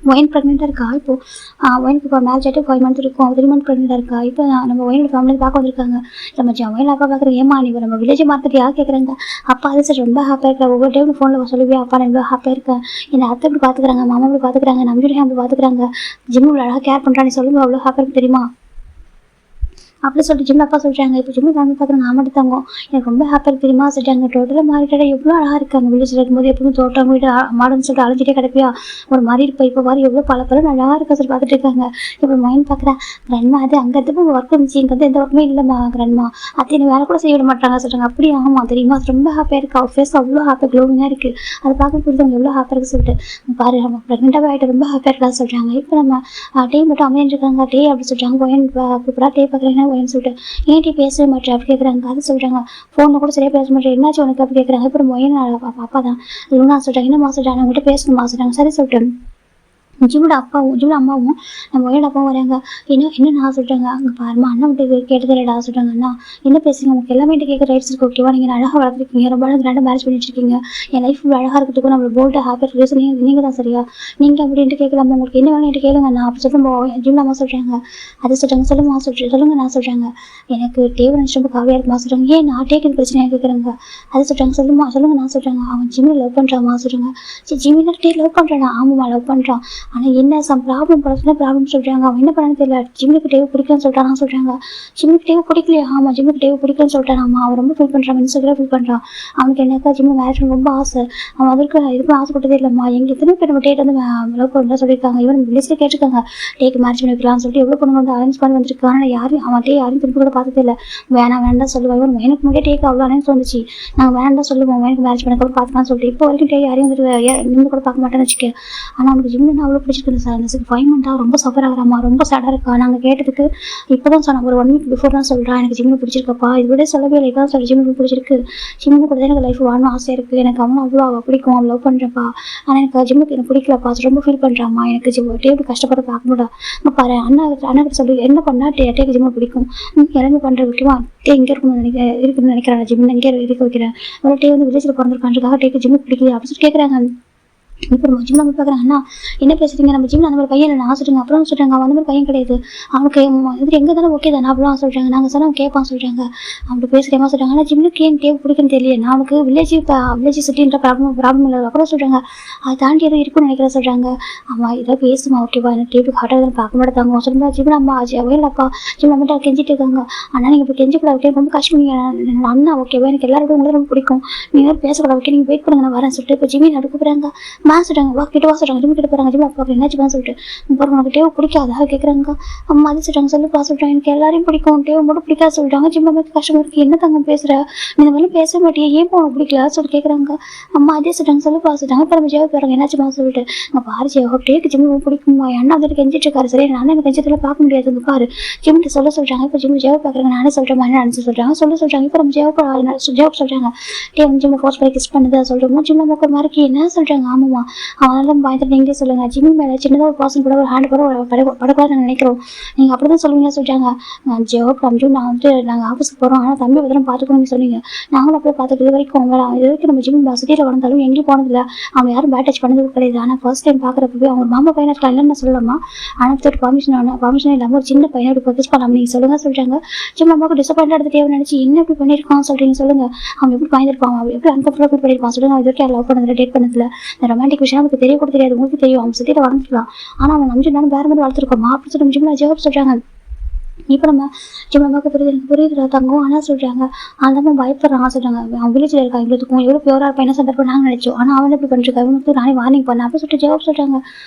ஒயின் ப்ரெக்னெண்ட்டாக இருக்கா. இப்போது ஒயினுக்கு இப்போ மேரேஜ் ஆகிட்டு 5 months இருக்கும். 3 months ப்ரெக்னெண்ட்டாக இருக்கா. இப்போ நம்ம ஒயினோட ஃபேமிலி பார்க்க வந்திருக்காங்க. நம்ம ஒயின் அப்பா பார்க்குறேன். ஏமா நீ நம்ம வில்லேஜ் மார்க்கெட் யார் கேட்குறாங்க. அப்பா அது சார் ரொம்ப ஹாப்பியாக இருக்கா. ஒவ்வொரு டைம் ஃபோனில் சொல்லுவேன் அப்பா நான் இவ்வளோ ஹாப்பியாக இருக்கேன், என்னை அத்தை இப்படி பார்த்துக்கிறாங்க, மாமா இப்படி பார்த்துக்கிறாங்க, நம்ம அப்படி பார்த்துக்கிறாங்க, ஜிம்மு இவ்வளோ அழகாக கேர் பண்ணுறான்னு சொல்லுங்க அவ்வளோ ஹாப்பியாக இருக்கு தெரியுமா அப்படி சொல்லிட்டு ஜிம் அப்பா சொல்கிறாங்க. இப்போ ஜிம்மு ஃபேமிலி பார்க்குறாங்க. ஆமாட்டு தங்கம் எனக்கு ரொம்ப ஹாப்பியாக தெரியுமா சொல்லிட்டாங்க. டோட்டலாக மாறிட்டாடா எவ்வளோ அழகாக இருக்காங்க. வில்லேஜில் இருக்கும்போது எப்பவுமே தோட்டம் வீடு மாடுன்னு சொல்லிட்டு அழைஞ்சிட்டே கிடப்பியா ஒரு மாதிரி இருப்பா. இப்போ மாதிரி எவ்வளோ பல அழகாக இருக்கா சொல்லி பார்த்துட்டு இருக்காங்க. இப்போ மைண்ட் பார்க்குறேன் கிரண்மா அது அங்கே இருந்து ஒர்க் இருந்துச்சு, இங்கே வந்து எந்த ஒர்க்குமே இல்லைம்மா கிரண்மா அத்தை வேலை கூட செய்ய விட மாட்டாங்க சொல்கிறாங்க. அப்படி ஆமாம் தெரியுமா ரொம்ப ஹாப்பியாக இருக்கா. அவர் ஃபேஸ் அவ்வளோ ஹாப்பியாக க்ளோவிங்காக இருக்குது. அதை பார்க்க புரிஞ்சவங்க எவ்வளோ ஹாப்பியாக இருக்குது சொல்லிட்டு பாரு நம்ம ப்ரெக்னெண்ட்டாக ஆகிட்டு ரொம்ப ஹாப்பியாக இருக்கா சொல்கிறாங்க. இப்போ நம்ம டே மட்டும் அமைஞ்சிருக்காங்க. டே அப்படி சொல்கிறாங்க. ஒயன் கூப்பிடா டே பார்க்குறேன்னா ஒயன் சொல்லிட்டு ஏன்டி பேசவே மாட்டேன் அப்படி கேட்குறாங்க. அது சொல்கிறாங்க ஃபோனில் கூட சரியாக பேச மாட்டேன் என்னாச்சு உனக்கு அப்படி கேட்குறாங்க. இப்போ மொயின் அப்பா தான் லூனா சொல்கிறாங்க. என்னம்மா சொல்கிறாங்க உங்கள்கிட்ட பேசணுமா சொல்கிறாங்க. சரி சொல்லிட்டு ஜிம்மோட அம்மாவும் நம்ம ஒயோட அப்பாவும் வராங்க. என்ன நான் சொல்கிறாங்க அங்கே பாருமா அண்ணன் விட்டு கேட்டதில்லடா சொல்கிறாங்க. அண்ணா என்ன பேசுங்க உங்களுக்கு எல்லாமே கேட்க ரைட்ஸ் இருக்குது ஓகேவா, நீங்கள் அழகாக வளர்த்துருக்கீங்க, ரொம்ப அழகாக கிராண்டாக மேரேஜ் பண்ணி வச்சிருக்கீங்க, என் லைஃப் அழகாக இருக்கிறதுக்கும் நம்ம போல்டாக ஹாப்பியாக ரீசன் நீங்கள் தான் சரியா, நீங்கள் அப்படின்ட்டு கேட்கலாமா உங்களுக்கு என்ன வேணும் கேளுங்க நான் அப்படி சொல்லிட்டு ஜிம்ல அம்மா சொல்கிறாங்க. அது சொல்கிறாங்க சொல்லுமா சொல்லுங்க நான் சொல்கிறாங்க. எனக்கு தேவை ரொம்ப காவியாக இருக்குமா சொல்கிறாங்க. ஏன் நான் டேக்கு பிரச்சனையாக கேட்குறாங்க. அது சொல்கிறாங்க சொல்லுங்க நான் சொல்கிறாங்க. அவன் ஜிம்மில் லவ் பண்ணுறாமா சொல்கிறாங்க. சரி ஜிம்மில் டே லவ் பண்ணுறானா. ஆமாம்மா லவ் பண்ணுறான், ஆனால் என்ன ப்ராப்ளம் சொல்கிறாங்க. அவன் என்ன பண்ணான்னு தெரியல. ஜிம்முக்கு டேவை பிடிக்கலன்னு சொல்லிட்டானா சொல்கிறாங்க. ஜிம்முக்கு டேவை பிடிக்கலையா. ஆமாம் ஜிம்முக்கு டேவை பிடிக்கலன்னு சொல்லிட்டானாமா. அவன் ரொம்ப ஃபீல் பண்ணுறான், இன்ஸ்டாகிராம் ஃபீல் பண்ணுறான். அவனுக்கு என்னக்கா ஜிம்மு மேரேஜ் ரொம்ப ஆசை. அவன் அதற்கு இதுக்கும் ஆசைப்பட்டதே இல்லைம்மா. எங்கள் எத்தனை பேர் நம்ம டேட் வந்து லவ் பண்ணுறா சொல்லியிருக்காங்க. இவன் லிஸ்ட்டில் கேட்டிருக்காங்க டேக்கு மேரேஜ் பண்ணி வைக்கலாம்னு சொல்லிட்டு எவ்வளோ பொண்ணு வந்து அரேஞ்ச் பண்ணி வந்திருக்காங்க. ஆனால் யாரும் யாரும் திருப்பி கூட பார்த்ததே இல்லை. வேண்டாம் சொல்லுவாங்க. இவன் எனக்கு முன்னாடியே டேக்கு அவ்வளோ அலைன்ஸ் வந்துச்சு, நாங்கள் வேண்டாம் சொல்லுவோம் எனக்கு மேரேஜ் பண்ண பார்த்துக்கலாம் சொல்லிட்டு இப்போ வரைக்கும் டே யாரையும் வந்துட்டு நின்று கூட பார்க்க மாட்டேன்னு வச்சுக்க. ஆனால் அவனுக்கு ஜிம்மு அவ்வளோ பிடிச்சிருக்கு சார். அந்த 5 months ரொம்ப சஃபர் ஆகிறாமா, ரொம்ப சேடாக இருக்கா. நாங்கள் கேட்டதுக்கு இப்போ தான் சொன்னாங்க ஒரு 1 week பிஃபோர் தான் சொல்கிறான் எனக்கு ஜிம்மு பிடிச்சிருக்கப்பா. இது விட சொல்லவே இல்லை தான் சொல்லி ஜிம்மு பிடிச்சிருக்கு. ஜிம்மு கூட தான் எனக்கு லைஃப் வாழணும் ஆசையாக இருக்குது, எனக்கு அவனும் அவ்வளோ பிடிக்கும், அவன் லவ் பண்ணுறப்பா. ஆனால் எனக்கு ஜிம்முக்கு எனக்கு பிடிக்கலப்பா, ரொம்ப ஃபீல் பண்ணுறாம்மா. எனக்கு டேபிள் கஷ்டப்பட பார்க்க முடியாது பாரு. அண்ணாக்கிட்ட சொல்லி என்ன பண்ணால் டேக்கு ஜிம்மு பிடிக்கும் எல்லாமே பண்ணுற முக்கியமாக டே இங்கே இருக்குன்னு நினைக்கிறேன். ஜிம்மு இங்கே இருக்க வைக்கிறேன். ஒரு டே வந்து வில்லேஜில் பிறந்திருக்கான்றதுக்காக டேக்கு ஜிம்மு பிடிக்கல அப்படின்னு சொல்லி கேட்குறாங்க. இப்போ நம்ம ஜிம்ல போய் பார்க்குறாங்க, அண்ணா என்ன பேசுறீங்க, நம்ம ஜிம்ல அந்த மாதிரி பையன் இல்லை நான் சொல்லுங்க. அப்புறம் சொல்கிறாங்க அவன் அந்த மாதிரி பையன் கிடையாது, அவனுக்கு இது எங்கே தானே ஓகே தானே அப்படிலாம் சொல்கிறாங்க. நாங்கள் சொன்னால் அவன் கேட்பான் சொல்கிறாங்க. அப்படி பேசுகிறேமா சொல்கிறாங்க. ஆனால் ஜிம்லுக்கு ஏன் டேப் பிடிக்குன்னு தெரியல, நான் அவனுக்கு வில்லேஜ் சிட்டின்ற ப்ராப்ளம் இல்லை அப்புறம் சொல்கிறாங்க. அதை தாண்டி எதுவும் இருக்குன்னு நினைக்கிறேன் சொல்கிறாங்க. ஆமாம் இதை பேசுமா ஓகேவா, என்ன டேப்பு ஹாட்டாக பார்க்க மாட்டாங்க சொல்லுங்க. ஜிம்ல அம்மா வேலப்பா ஜிம்ல மட்டும் கெஞ்சிட்டு இருக்காங்க. ஆனால் நீங்கள் இப்போ கெஞ்சிக்கூடாது ஓகே, ரொம்ப கஷ்டம். நீங்கள் அண்ணா ஓகேவா, எனக்கு எல்லாரோட உங்களுக்கு ரொம்ப பிடிக்கும், நீங்கள் பேசக்கூடாது ஓகே, நீங்கள் வெயிட் பண்ணுங்க நான் வரேன் சொல்லிட்டு இப்போ ஜிம்மி நடுக்க போகிறாங்க. சொல்றாங்க வா கிட்ட வா சொல்றாங்க. ஜிம் கிட்ட போறாங்க. ஜிம் அப்பா என்னாச்சுப்பான்னு சொல்லிட்டு உனக்கு டேவ் பிடிக்காதா கேட்குறாங்க. அம்மா அது சொல்றாங்க. சொல்லுப்பா சொல்றாங்க. எனக்கு எல்லாரையும் பிடிக்கும், டேவ் மட்டும் பிடிக்காது சொல்றாங்க. ஜிம் அம்மாக்கு கஷ்டமா இருக்கு, என்ன தங்க பேசுற, நீ இந்த மாதிரி பேச மாட்டியா, ஏன் உனக்கு பிடிக்கல சொல்லி கேட்குறாங்க. அம்மா அதே சொல்றாங்க. சொல்லுப்பா சொல்றாங்க. இப்போ நம்ம ஜெவ போறாங்க. என்னாச்சுமா சொல்லிட்டு அங்கே பாரு ஜெவ டேக்கு ஜிம் ரொம்ப பிடிக்குமா, அண்ணா வந்துட்டு கெஞ்சிட்டு இருக்காரு. சரி நான் எனக்கு கெஞ்சத்தில் பார்க்க முடியாது இங்கே பாரு ஜிம்கிட்ட சொல்ல சொல்றாங்க. இப்போ ஜிம் ஜெவ பார்க்குறாங்க. நானே சொல்றேன் என்ன நினச்சி சொல்றாங்க. சொல்றாங்க. இப்போ நம்ம ஜெவ சொல்றாங்க. டே வந்து ஜிம்ல ஃபோர்ஸ் பண்ணி கிஸ் பண்ணுறதா சொல்றோம். ஜிம்ல மொக்க மாதிரி என்ன சொல்றாங்க. ஆமாம்மா அவனால பயந்துட்டு நீங்களே சொல்லுங்க. ஜிம்மி மேலே சின்னதாக ஒரு பர்சன் கூட ஒரு ஹேண்ட் கூட படக்கூடாதுன்னு நினைக்கிறோம், நீங்கள் அப்படி தான் சொல்லுவீங்க சொல்லிட்டாங்க. ஜோப் அம்ஜூ நான் வந்து நாங்கள் ஆஃபீஸுக்கு போகிறோம், ஆனால் தம்பி பத்திரம் பார்த்துக்கணும்னு சொன்னீங்க. நாங்களும் அப்படியே பார்த்துட்டு இது வரைக்கும் நம்ம ஜிம்மி சிட்டியில் வளர்ந்தாலும் எங்கேயும் போனதில்லை, அவங்க யாரும் பேட் டச் பண்ணது கிடையாது. ஆனால் ஃபர்ஸ்ட் டைம் பார்க்குறப்பவே அவங்க மாமா பையனை இருக்கலாம் இல்லைன்னு சொல்லலாமா, ஆனால் பர்மிஷன் இல்லாமல் ஒரு சின்ன பையனை இப்படி பர்ச்சேஸ் பண்ணலாம் நீங்கள் சொல்லுங்கள் சொல்லிட்டாங்க. ஜிம் அம்மாவுக்கு டிசப்பாயிண்ட் எடுத்து தேவை நினச்சி என்ன இப்படி பண்ணியிருக்கான் சொல்கிறீங்க சொல்லுங்கள். அவங்க எப்படி பயந்துருப்பாங்க, அவங்க எப்படி அன்கம்ஃபர்டபுள் பண்ணியிருப்பான் சொல்லுங்கள். இது வரைக்கும் லவ் பண்ணதில்லை, டேட் பண்ணதில்லை, இந்த ரொமான்டிக் விஷயம் நமக்கு தெரிய கூட தெரியாது, உங்களுக்கு தெரியும், அவங்க சிட்டியில் வளர்ந்துக்கலாம். ஆனால் அவன் நம்பிச்சுனாலும் வேறு மாதிரி வளர்த்துருக்கோமா அப்படின்னு சொல்லி ஜிம்ல ஜவாப் சொல்கிறாங்க. இப்போ நம்ம ஜிம்மாவுக்கு புரியுது தங்கம் ஆனால் சொல்கிறாங்க. அதெல்லாம் பயப்படுறாங்க சொல்கிறாங்க. அவன் வில்லேஜில் இருக்கான் இவ்வளோத்துக்கும் எவ்வளோ பியூராக இருப்பான் என்ன சந்தர்ப்பம் நாங்கள் நினச்சோம், ஆனால் அவன் எப்படி பண்ணிருக்கா இவனுக்கு நானே வார்னிங் பண்ணேன் அப்படின்னு சொல்லிட்டு ஜவாப் சொல்கிறாங்க.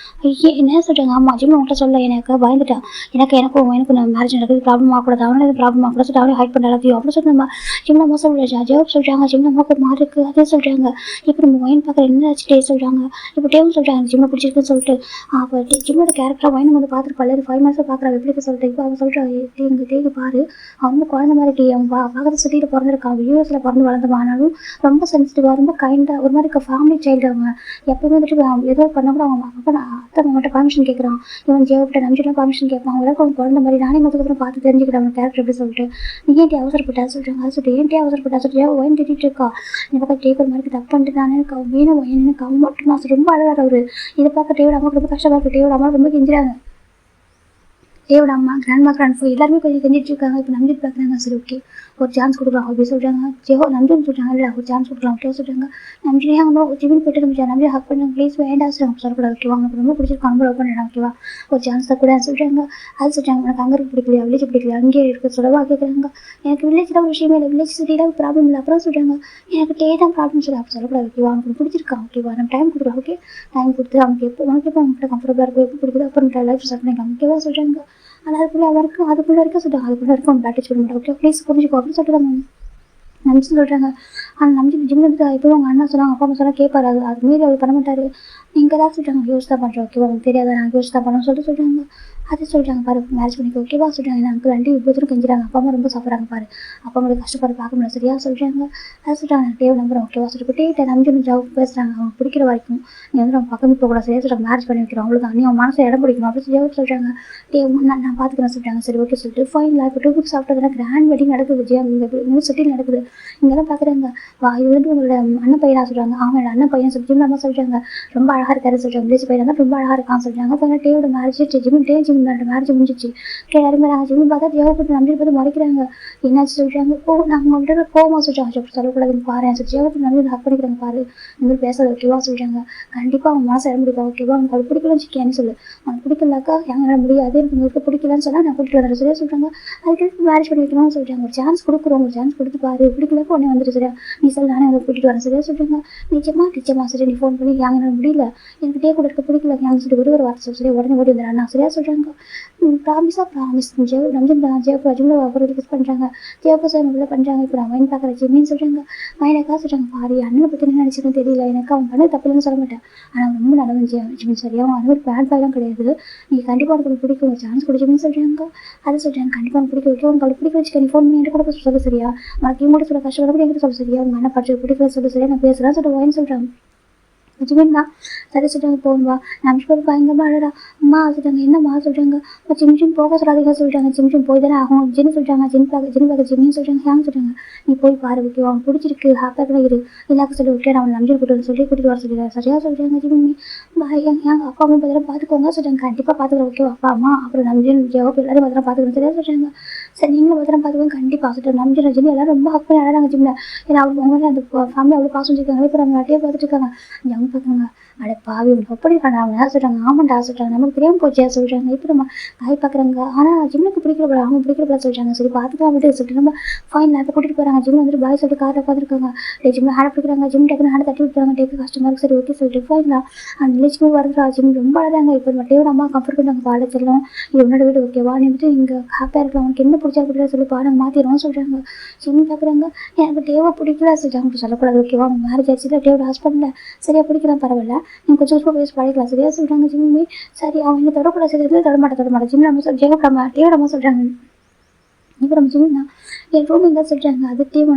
ஐயே என்ன சொல்கிறாங்க. ஆமாம் ஜிம் உங்கள்கிட்ட சொல்ல எனக்கு பயந்துட்டான், எனக்கும் நான் மேரேஜ் நடக்குது ப்ராப்ளம் ஆகக்கூடாது, அவனே எதுவும் ப்ராப்ளம் ஆகக்கூடாது சொல்லிட்டு அவனே ஹைட் பண்ண எல்லாத்தையும் அப்படின்னு சொல்லிட்டு நம்ம ஜிம்மா சொல்கிறாங்க. ஜவாப் சொல்கிறாங்க. ஜிம்ல அம்மாவுக்கு ஒரு மாதிரி இருக்குது அதே சொல்கிறாங்க. இப்போ நம்ம ஒயின் பார்க்குற என்ன டே சொல்கிறாங்க. இப்போ டேவும் சொல்கிறாங்க ஜிம்மை பிடிச்சிருக்குன்னு சொல்லிட்டு. அப்போ ஜிம்மோட கேரக்டராக ஒயின் வந்து பார்த்துருப்பாள் 5 months பார்க்குறா எப்படி சொல்லிட்டு. இப்போ அவன் சொல்கிறான் எங்கள் டேக்கு பாரு அவங்க குழந்தை மாதிரி டீ அவன் பார்க்குற சிட்டியில் பிறந்திருக்கான், யூஎஸ்ல பிறந்து வளர்ந்துவான், ஆனாலும் ரொம்ப சென்சிட்டிவாக ரொம்ப கைண்டாக ஒரு மாதிரி ஃபேமிலி சைல்டு. அவங்க எப்பவுமே வந்துட்டு ஏதோ பண்ண கூட அவங்க அப்போ அத்தை அவங்கள்ட்ட பர்மிஷன் கேட்குறான். இவன் ஜெயவிட்ட நம்பிச்சுலாம் பர்மிஷன் கேட்பான். அவங்களுக்கு அவங்க குழந்தை மாதிரி நானே மொத்தத்துக்கு பார்த்து தெரிஞ்சுக்கிட்டேன் அவன் கேரக்டர் எப்படி சொல்லிட்டு. நீ ஏன்ட்டி அவசரப்பட்டா சொல்கிறாங்க. அது சொல்லிட்டு ஏன்ட்டி அவசரப்பட்டா சொல்லிட்டு ஒயின் திட்டிட்டு இருக்கா. இந்த பக்கம் டேக் ஒரு மாதிரி தப்பு பண்ணிட்டு நானே எனக்கு அவன் வேணும் எனக்கு அவன் மட்டும் நான் ரொம்ப அழகார் அவர். இதை பார்க்க டேவோட அம்மா ரொம்ப கஷ்டமாக இருக்குது. டேவோட அம்மா ரொம்ப கெஞ்சிறாங்க. டேவோட அம்மா கிராண்ட் ஃபோ எல்லாருமே கொஞ்சம் கெஞ்சிட்டு இருக்காங்க. இப்போ நம்பிட்டு பார்க்குறாங்க. சரி ஓகே ஒரு சான்ஸ் கொடுக்கலாம் அப்படி சொல்கிறாங்க. நம்பின்னு சொல்கிறாங்க. இல்லை ஒரு சான்ஸ் கொடுக்கலாம் ஓகே சொல்கிறாங்க. நம்பியே அவங்க ஜிமின் போய்ட்டு நம்ம நம்பியை ஹக் பண்ணுங்க ப்ளீஸ் வேண்டாம் சொல்லுவாங்க. சொல்லக்கூடாது ஓகேவா, உங்களுக்கு ரொம்ப பிடிச்சிருக்காங்க ரொம்ப லவ் பண்ணிடலாம் ஓகேவா, ஒரு சான்ஸ் தான் கூட சொல்கிறாங்க. அது சொல்கிறாங்க. எனக்கு அங்கே இருக்க பிடிக்கலையா வில்லேஜ் பிடிக்கல அங்கேயே இருக்க சொல்லவா கேட்குறாங்க. எனக்கு வில்லேஜில் ஒரு விஷயமே இல்லை, வில்லேஜ் சிட்டியில் ப்ராப்ளம் இல்லை. அப்புறம் சொல்கிறாங்க எனக்கு டே தான் ப்ராப்ளம் சொல்லி அப்போ சொல்லக்கூடாது ஓகேவா, அவனுக்கு பிடிச்சிருக்கான் ஓகேவா, நம்ம டைம் கொடுக்குறோம் ஓகே டைம் கொடுத்து அவனுக்கு உனக்கு எப்போ அவங்ககிட்ட கம்ஃபர்டபுளாக இருக்கும் எப்போ பிடிக்குது அப்புறம் லைஃப் ஸ்டார்ட் பண்ணிக்கலாம் ஓகேவா சொல்கிறாங்க. ஆனால் அதுக்குள்ளே வரைக்கும் சொல்கிறாங்க. அதுக்குள்ளே வரைக்கும் அவன் பேட்டேஜ் பண்ண மாட்டேன் ஓகே ப்ளீஸ் புரிஞ்சுக்கோ அப்படின்னு சொல்லிட்டு நம்பிச்சு சொல்கிறாங்க. ஆனால் நம்பி ஜிம் வந்து எப்போயும் அவங்க அண்ணா சொன்னாங்க அப்பா அம்மா சொன்னால் கேட்பாரு, அது மீறி அவர் பண்ண மாட்டார். நீங்கள் ஏதாவது சொல்கிறாங்க யூஸ் தான் பண்ணுறோம் ஓகேவா, உங்களுக்கு தெரியாத நாங்கள் யூஸ் தான் பண்ணோம்னு சொல்கிறாங்க. அதே சொல்கிறாங்க பாரு மேரேஜ் பண்ணிக்க ஓகேவா சொல்கிறாங்க. எனக்கு ரெண்டு இவ்வளோ தூரம் கெஞ்சிறாங்க, அப்பா அம்மா ரொம்ப சாப்பிட்றாங்க பாரு, அப்பா அம்மாவுக்கு கஷ்டப்பட பார்க்க முடியாது சரியா சொல்கிறாங்க. அதை சொல்கிறாங்க எனக்கு தேவை நம்புறேன் ஓகேவா சொல்லிட்டு டேட்டை நம்பி ஜாப் பேசுகிறாங்க. அவங்க பிடிக்கிற வரைக்கும் நீ வந்து நம்ம பக்கமே போகக்கூடாது சரியா சொல்கிறாங்க. மேரேஜ் பண்ணி வைக்கிறோம் அவ்வளோதான், நீ அவன் மனசை இடம் பிடிக்கணும் அப்படின்னு ஜாப் சொல்கிறாங்க. நான் பார்த்துக்கிறேன் சொல்கிறாங்க. சரி ஓகே சொல்லிட்டு ஃபைனலாக இப்போ 2 weeks ஆஃப்டர் கிராண்ட் வெட்டிங் நடக்குது ஜியா நியூ சிட்டியில் நடக்குது. இங்கெல்லாம் பார்க்குறாங்க. இது வந்து உங்களோட அண்ணன் பையனாக சொல்கிறாங்க. அவன் அண்ணன் பையன் சொல்லி ஜிம் நம்ம சொல்கிறாங்க. ரொம்ப அழகாக இருக்காரு சொல்கிறாங்க. வில்லேஜ் பையன் தான் ரொம்ப அழகாக இருக்கான்னு சொல்கிறாங்க. அப்போ டேவோட மேரேஜ் ஜிம் மேரேஜ் முடிஞ்சிச்சு. எல்லாருமே நாங்கள் ஜிம்மி பார்த்தா ஜெவ போட்டு நம்பி பார்த்து முறைக்கிறாங்க. என்னாச்சு சொல்கிறாங்க. நாங்கள் உங்கள்கிட்ட கோவமாக சொல்கிறாங்க சொல்லக்கூடாதுன்னு பாரு சொல்லி ஜெவ போட்டு நம்பி ஹக் பண்ணிக்கிறாங்க பாரு இந்த மாதிரி பேசாத ஓகேவா சொல்கிறாங்க. கண்டிப்பாக அவங்க மனசு இடம் பிடிப்பா ஓகேவா, அவங்க அது பிடிக்கலன்னு சிக்கேன்னு சொல்லு, அவனுக்கு பிடிக்கலாக்கா எங்களால முடியாது எனக்கு உங்களுக்கு பிடிக்கலன்னு சொன்னால் நான் கூட்டிட்டு வந்துடுறேன் சரியா சொல்கிறாங்க. அதுக்கு மேரேஜ் பண்ணி வைக்கணும்னு சொல்கிறாங்க. ஒரு சான்ஸ் கொடுக்குறோம், ஒரு சான்ஸ் கொடுத்து பாரு பிடிக்கலக்கா உடனே வந்துட்டு சரியா நீ சொல்லி நானே அதை கூட்டிட்டு வரேன் சரியா சொல்கிறாங்க. நிச்சயமா சரி நீ ஃபோன் பண்ணி எங்களால் முடியல எனக்கு டே கூட இருக்க பிடிக்கல எங்க சொல்லிட்டு ஒரு வார்த்தை சொல்லி உடனே ஓடி வந்துடுறேன் நான் சரியா சொல்கிறாங்க. ப்ராமிஸ் ஜெவ் ஜிம்ல அவர் ரிலீஸ் பண்ணுறாங்க. ஜெவப்பா சார் உள்ள பண்ணுறாங்க. இப்போ நான் மைண்ட் பார்க்குற ஜிம்மின்னு சொல்கிறாங்க. மைனக்கா சொல்கிறாங்க பாரு அண்ணனை பற்றி என்ன நினச்சிக்கணும் தெரியல, எனக்கு அவன் பண்ண தப்பில்லைன்னு சொல்ல மாட்டேன், ஆனால் ரொம்ப நல்லவன் ஜிம்மின் சரியா அவன் அந்த மாதிரி பேட் பாய்லாம் கிடையாது, நீ கண்டிப்பாக அவனுக்கு பிடிக்கும் ஒரு சான்ஸ் கொடுச்சின்னு சொல்கிறாங்க. அதை சொல்கிறாங்க கண்டிப்பாக அவனுக்கு பிடிக்க வைக்க உங்களுக்கு பிடிக்க வச்சுக்க நீ ஃபோன் பண்ணி என்கிட்ட கூட சொல்ல சரியா, உனக்கு இவங்க சொல்ல கஷ்டப்பட என்கிட்ட சொல்ல சரியா, உங்கள் அண்ணன் படிச்சு பிடிக்கல சொல்ல சரியா நான் பேசுகிறேன் சொல்லிட்டு வாயின்னு சொல்கிறாங்க. ஜிமின் தான் சரி சொல்லிட்டாங்க போகும்பா நம்ம பயங்கரமா அழடா அம்மா சொல்லிட்டாங்க என்னம்மா சொல்றாங்க ஜிம் போக சொல்லாதீங்க சொல்லிட்டாங்க ஜிம் போய் தானே ஆகும் ஜின்னு சொல்லிட்டாங்க ஜின் ஜிம்னு சொல்றாங்க ஹேங் சொல்றாங்க நீ போய் பாரு ஓகே அவன் பிடிச்சிருக்கு ஹாப்பியாக கூட இரு எல்லாருக்கும் சொல்லி ஓகே அவன் நம்பி கூட்டிட்டு வர சொல்லிடுறாரு சரியா சொல்றாங்க ஜிம்மி பாய் எங்க அப்பா அம்மா பத்திரம் பார்த்துக்கோங்க சொல்றாங்க கண்டிப்பா பார்த்துக்கிறோம் ஓகே அப்பா அம்மா அப்புறம் நம்ஜின் ஜோப் எல்லாரும் பத்திரம் பார்த்துக்கணும் சரியா சொல்றாங்க சரி நீங்களும் பத்திரம் பார்த்துக்கோங்க கண்டிப்பா சொல்லிட்டு நம்ஜின் ரஜினி எல்லாரும் ரொம்ப ஹாப்பி பண்ணி அழகாங்க ஜிம்ல ஏன்னா அவங்க அந்த ஃபேமிலி அவ்வளோ பாசம் வச்சிருக்காங்க இப்போ அவங்க நிறைய பார்த்துட்டு இருக்காங்க அவங்க பார்த்தாங்க அட பாவி எப்படி இருக்காங்க அவங்க சொல்றாங்க ஆமாண்டா சொல்றாங்க நமக்கு தெரியாம போச்சியா சொல்றாங்க இப்போ நம்ம காய் பார்க்குறாங்க ஆனா ஜிம்னுக்கு பிடிக்கிறப்ப அவங்க பிடிக்கிறப்ப சொல்றாங்க சரி பார்த்துக்கலாம் விட்டு சொல்லிட்டு நம்ம ஃபைன் இப்போ கூட்டிட்டு போறாங்க ஜிம்ல வந்துட்டு பாய் சொல்லிட்டு காரில் பார்த்துருக்காங்க ஜிம்ல ஹேண்ட் பிடிக்கிறாங்க ஜிம் டக்குனு ஹேண்ட் தட்டி விட்டுறாங்க டேக்கு கஸ்டமருக்கு சரி ஓகே சொல்லிட்டு ஃபைன் தான் அந்த லட்சுமி வருதுரா ஜிம் ரொம்ப அழகாங்க இப்போ மட்டையோட அம்மா கம்ஃபர்ட் பண்ணாங்க பாட செல்லும் இது உன்னோட வீடு ஓகேவா நீ வந்துட்டு இங்கே ஹாப்பியாக இருக்கலாம் உனக்கு என்ன பிடிச்சா பிடிக்கல சொல்லி பாருங்க மாற்றிடுவோம் சொல்றாங்க ஜிம் பார்க்குறாங்க எனக்கு டேவை பிடிக்கல சொல்றாங்க சொல்லக்கூடாது ஓகேவா அவங்க மேரேஜ் ஆச்சு டேவோட ஹஸ்பண்ட்ல சரியா பிடிக்கலாம் பரவாயில்ல நீங்க கொஞ்சம் பேசி பழகலாம் சரியா சொல்றாங்க ஜிம்மே சரி அவங்க தொடக்கூடாது சரி தொடமாட்டேன் ஜிம் நம்ம ஜெயமா டேவோட அம்மா சொல்றாங்க இப்போ நம்ம ஜிம்னா என் ரூம் எங்கே சொல்கிறாங்க அது டேவ்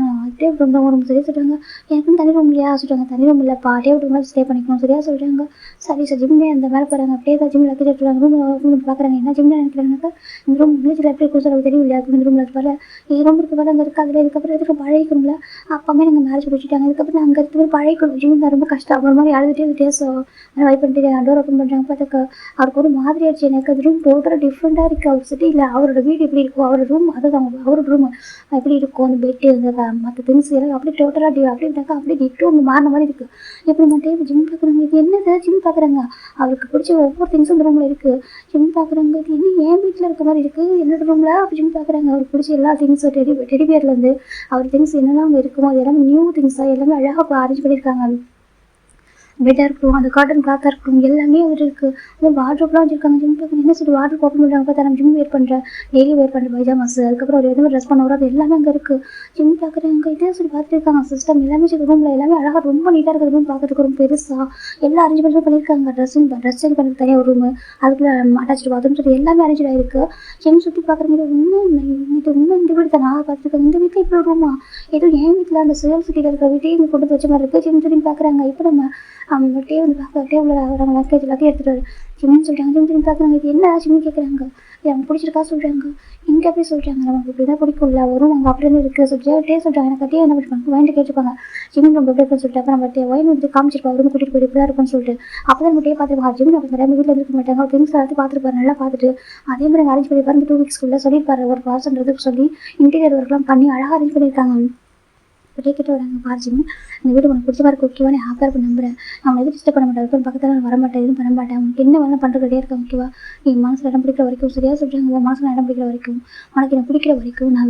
ரூம் தான் ரூம் சரியா சொல்கிறாங்க எனக்கும் தனி ரூம் இல்லையா சொல்கிறாங்க தனி ரூம் இல்லைப்பா டேவ் ரூமில் ஸ்டே பண்ணிக்கணும் சரியா சொல்கிறாங்க சரி சார் ஜிம்லே அந்த மேலே போகிறாங்க அப்படியே தான் ஜிம்மில் லக்கேஜ் எடுத்துருவாங்க ரூம் பார்க்குறாங்க என்ன ஜிம்ல நினைக்கிறாங்கக்கா இந்த ரூம் வில்லேஜில் எப்படி இருக்கும் சார் தெரியும் இல்லையா இந்த ரூமில் இருப்பாரு என் ரூம் இருக்க அங்கே இருக்குது அதில் இதுக்கப்புறம் எதுக்கு பழகிக்கணும்ல அப்பாமே நாங்கள் மேரேஜ் பிடிச்சிட்டாங்க இதுக்கப்புறம் அங்கே இருக்கிற பழகிக்கணும் ஜிம் தான் ரொம்ப கஷ்டம் ஒரு மாதிரி அழுதுகிட்டே வைப் பண்ணிட்டு டோர் ஓப்பன் பண்ணுறாங்க பார்த்தாக்க அவருக்கு ஒரு மாதிரி ஆச்சு எனக்கு அது ரூம் டோட்டலாக டிஃப்ரெண்ட்டாக இருக்குது அவர் சிட்டியில் அவரோட வீடு எப்படி இருக்கும் அவரோட ரூம் அதுதான் அவரோட ரூம் எப்படி இருக்கும் அந்த பெட்டு இந்த மற்ற திங்ஸ் எல்லாம் அப்படியே டோட்டலாக அப்படின்னாக்கா அப்படியே டிட்டோ அவங்க மாறின மாதிரி இருக்குது எப்படி மட்டும் ஜிம் பார்க்குறாங்க இது என்னது ஜிம் பார்க்குறாங்க அவருக்கு பிடிச்ச ஒவ்வொரு திங்ஸும் இந்த ரூமில் இருக்குது ஜிம் பார்க்குறாங்க இது என்ன என் வீட்டில் இருக்க மாதிரி இருக்குது என்னோட ரூமில் அப்படி ஜிம் பார்க்குறாங்க அவருக்கு பிடிச்ச எல்லா திங்ஸும் டெடிபியர்லேருந்து அவர் திங்ஸ் என்னெல்லாம் அவங்க இருக்குமோ அது எல்லாமே நியூ திங்ஸாக எல்லாமே அழகாக அரேஞ்ச் பண்ணியிருக்காங்க பெட்டாக இருக்கட்டும் அந்த காட்டன் கிளாத்தாக இருக்கட்டும் எல்லாமே வந்துட்டு இருக்குது அது வாட்ரோப்லாம் வச்சிருக்காங்க ஜிம் பார்க்குறது என்ன சொல்லி வாட்ரோப் ஓப்பன் பண்ணுறாங்க பார்த்தா நம்ம ஜிம் வேர் பண்ணுறேன் டெய்லி வேர் பண்ணுற பைஜாமாஸ் அதுக்கப்புறம் ஒரு எதுவுமே ட்ரெஸ் பண்ண வரும் அது எல்லாமே அங்கே இருக்குது ஜிம் பார்க்குறாங்க இதே சொல்லி பார்த்துட்டு இருக்காங்க சிஸ்டம் எல்லாமே ரூமில் எல்லாமே அழகாக ரொம்ப நீட்டாக இருக்குது ரூம் பார்க்கறதுக்கு ரொம்ப பெருசாக எல்லா அரேஞ்ச்மெண்ட்ஸும் பண்ணியிருக்காங்க ட்ரெஸ் சேஞ்ச் பண்ணுறது தனியாக ஒரு ரூமு அதுக்குள்ளே அட்டாச்சு பாத்ரூம் சொல்லி எல்லாமே அரேஞ்ச் ஆகிருக்கு ஜிம் சுற்றி பார்க்குறீங்க இது இன்னும் இந்த வீடு தான் நான் பார்த்துருக்கேன் இந்த வீட்டில் இப்படி ரூமா ஏதோ என் வீட்டில் அந்த சேல் சிட்டியில் இருக்கிற வீட்டையும் இங்கே கொண்டு வச்ச மாதிரி இருக்குது ஜிம் சொல்லி பார்க்குறாங்க இப்போ நம்ம அவங்க டேபிள் பார்க்க டேபிளில் அவங்க லக்கேஜ் எல்லாத்தையும் எடுத்துகிட்டு ஜிம்னு சொல்கிறாங்க ஜிம் திரும்பி பார்க்குறாங்க இது என்ன ஜிம்னு கேட்குறாங்க இது அவங்க பிடிச்சிருக்கா சொல்கிறாங்க இங்கே அப்படி சொல்கிறாங்க நமக்கு இப்படி தான் பிடிக்கும்ல வரும் அங்கே அப்படியே இருக்குது சொல்லிட்டு சொல்கிறாங்க எனக்கு கட்டியே என்ன பண்ணிருப்பாங்க வாங்கிட்டு கேட்டுருப்பாங்க ஜிம் நம்ம எப்படி இருக்குன்னு சொல்லிட்டு அப்புறம் நம்ம ஒயின் வந்து காமிச்சிருப்பாங்க அவரும் கூட்டிகிட்டு போய் இப்படி இருக்குன்னு சொல்லிட்டு அப்போ தான் நம்ம டே பார்த்துருப்பாங்க ஜிம் நம்ம நிறைய வீட்டில் இருக்க மாட்டாங்க திங்ஸ் எல்லாத்தையும் பார்த்துருப்பாரு நல்லா பார்த்துட்டு அதே மாதிரி அரேஞ்ச் பண்ணிப்பாரு 2 வீக்ஸ்க்குள்ளே சொல்லியிருப்பாரு ஒரு பாசன்றதுக்கு சொல்லி இன்டீரியர் ஒர்க்லாம் பண்ணி அழகாக அரேஞ்ச் பண்ணியிருக்காங்க இப்போ டேக்கிட்ட வராங்க பாரிஜிமி இந்த வீடு உனக்கு பிடிச்ச மாதிரி ஓகேவா நீ ஹாப்பியாக இருப்ப நம்புறேன் அவனை எதுவும் டிஸ்டர்ப் பண்ண மாட்டேன் இப்போ பக்கத்தில் நான் வரமாட்டேன் எதுவும் பண்ண மாட்டேன் உனக்கு என்ன வேணால் பண்ணுறதே இருக்கேன் ஓகேவா நீ மனசில் இடம் பிடிக்கிற வரைக்கும் சரியாக சொல்கிறாங்க மனசில் இடம் பிடிக்கிற வரைக்கும் உனக்கு என்ன பிடிக்கிற வரைக்கும் நான்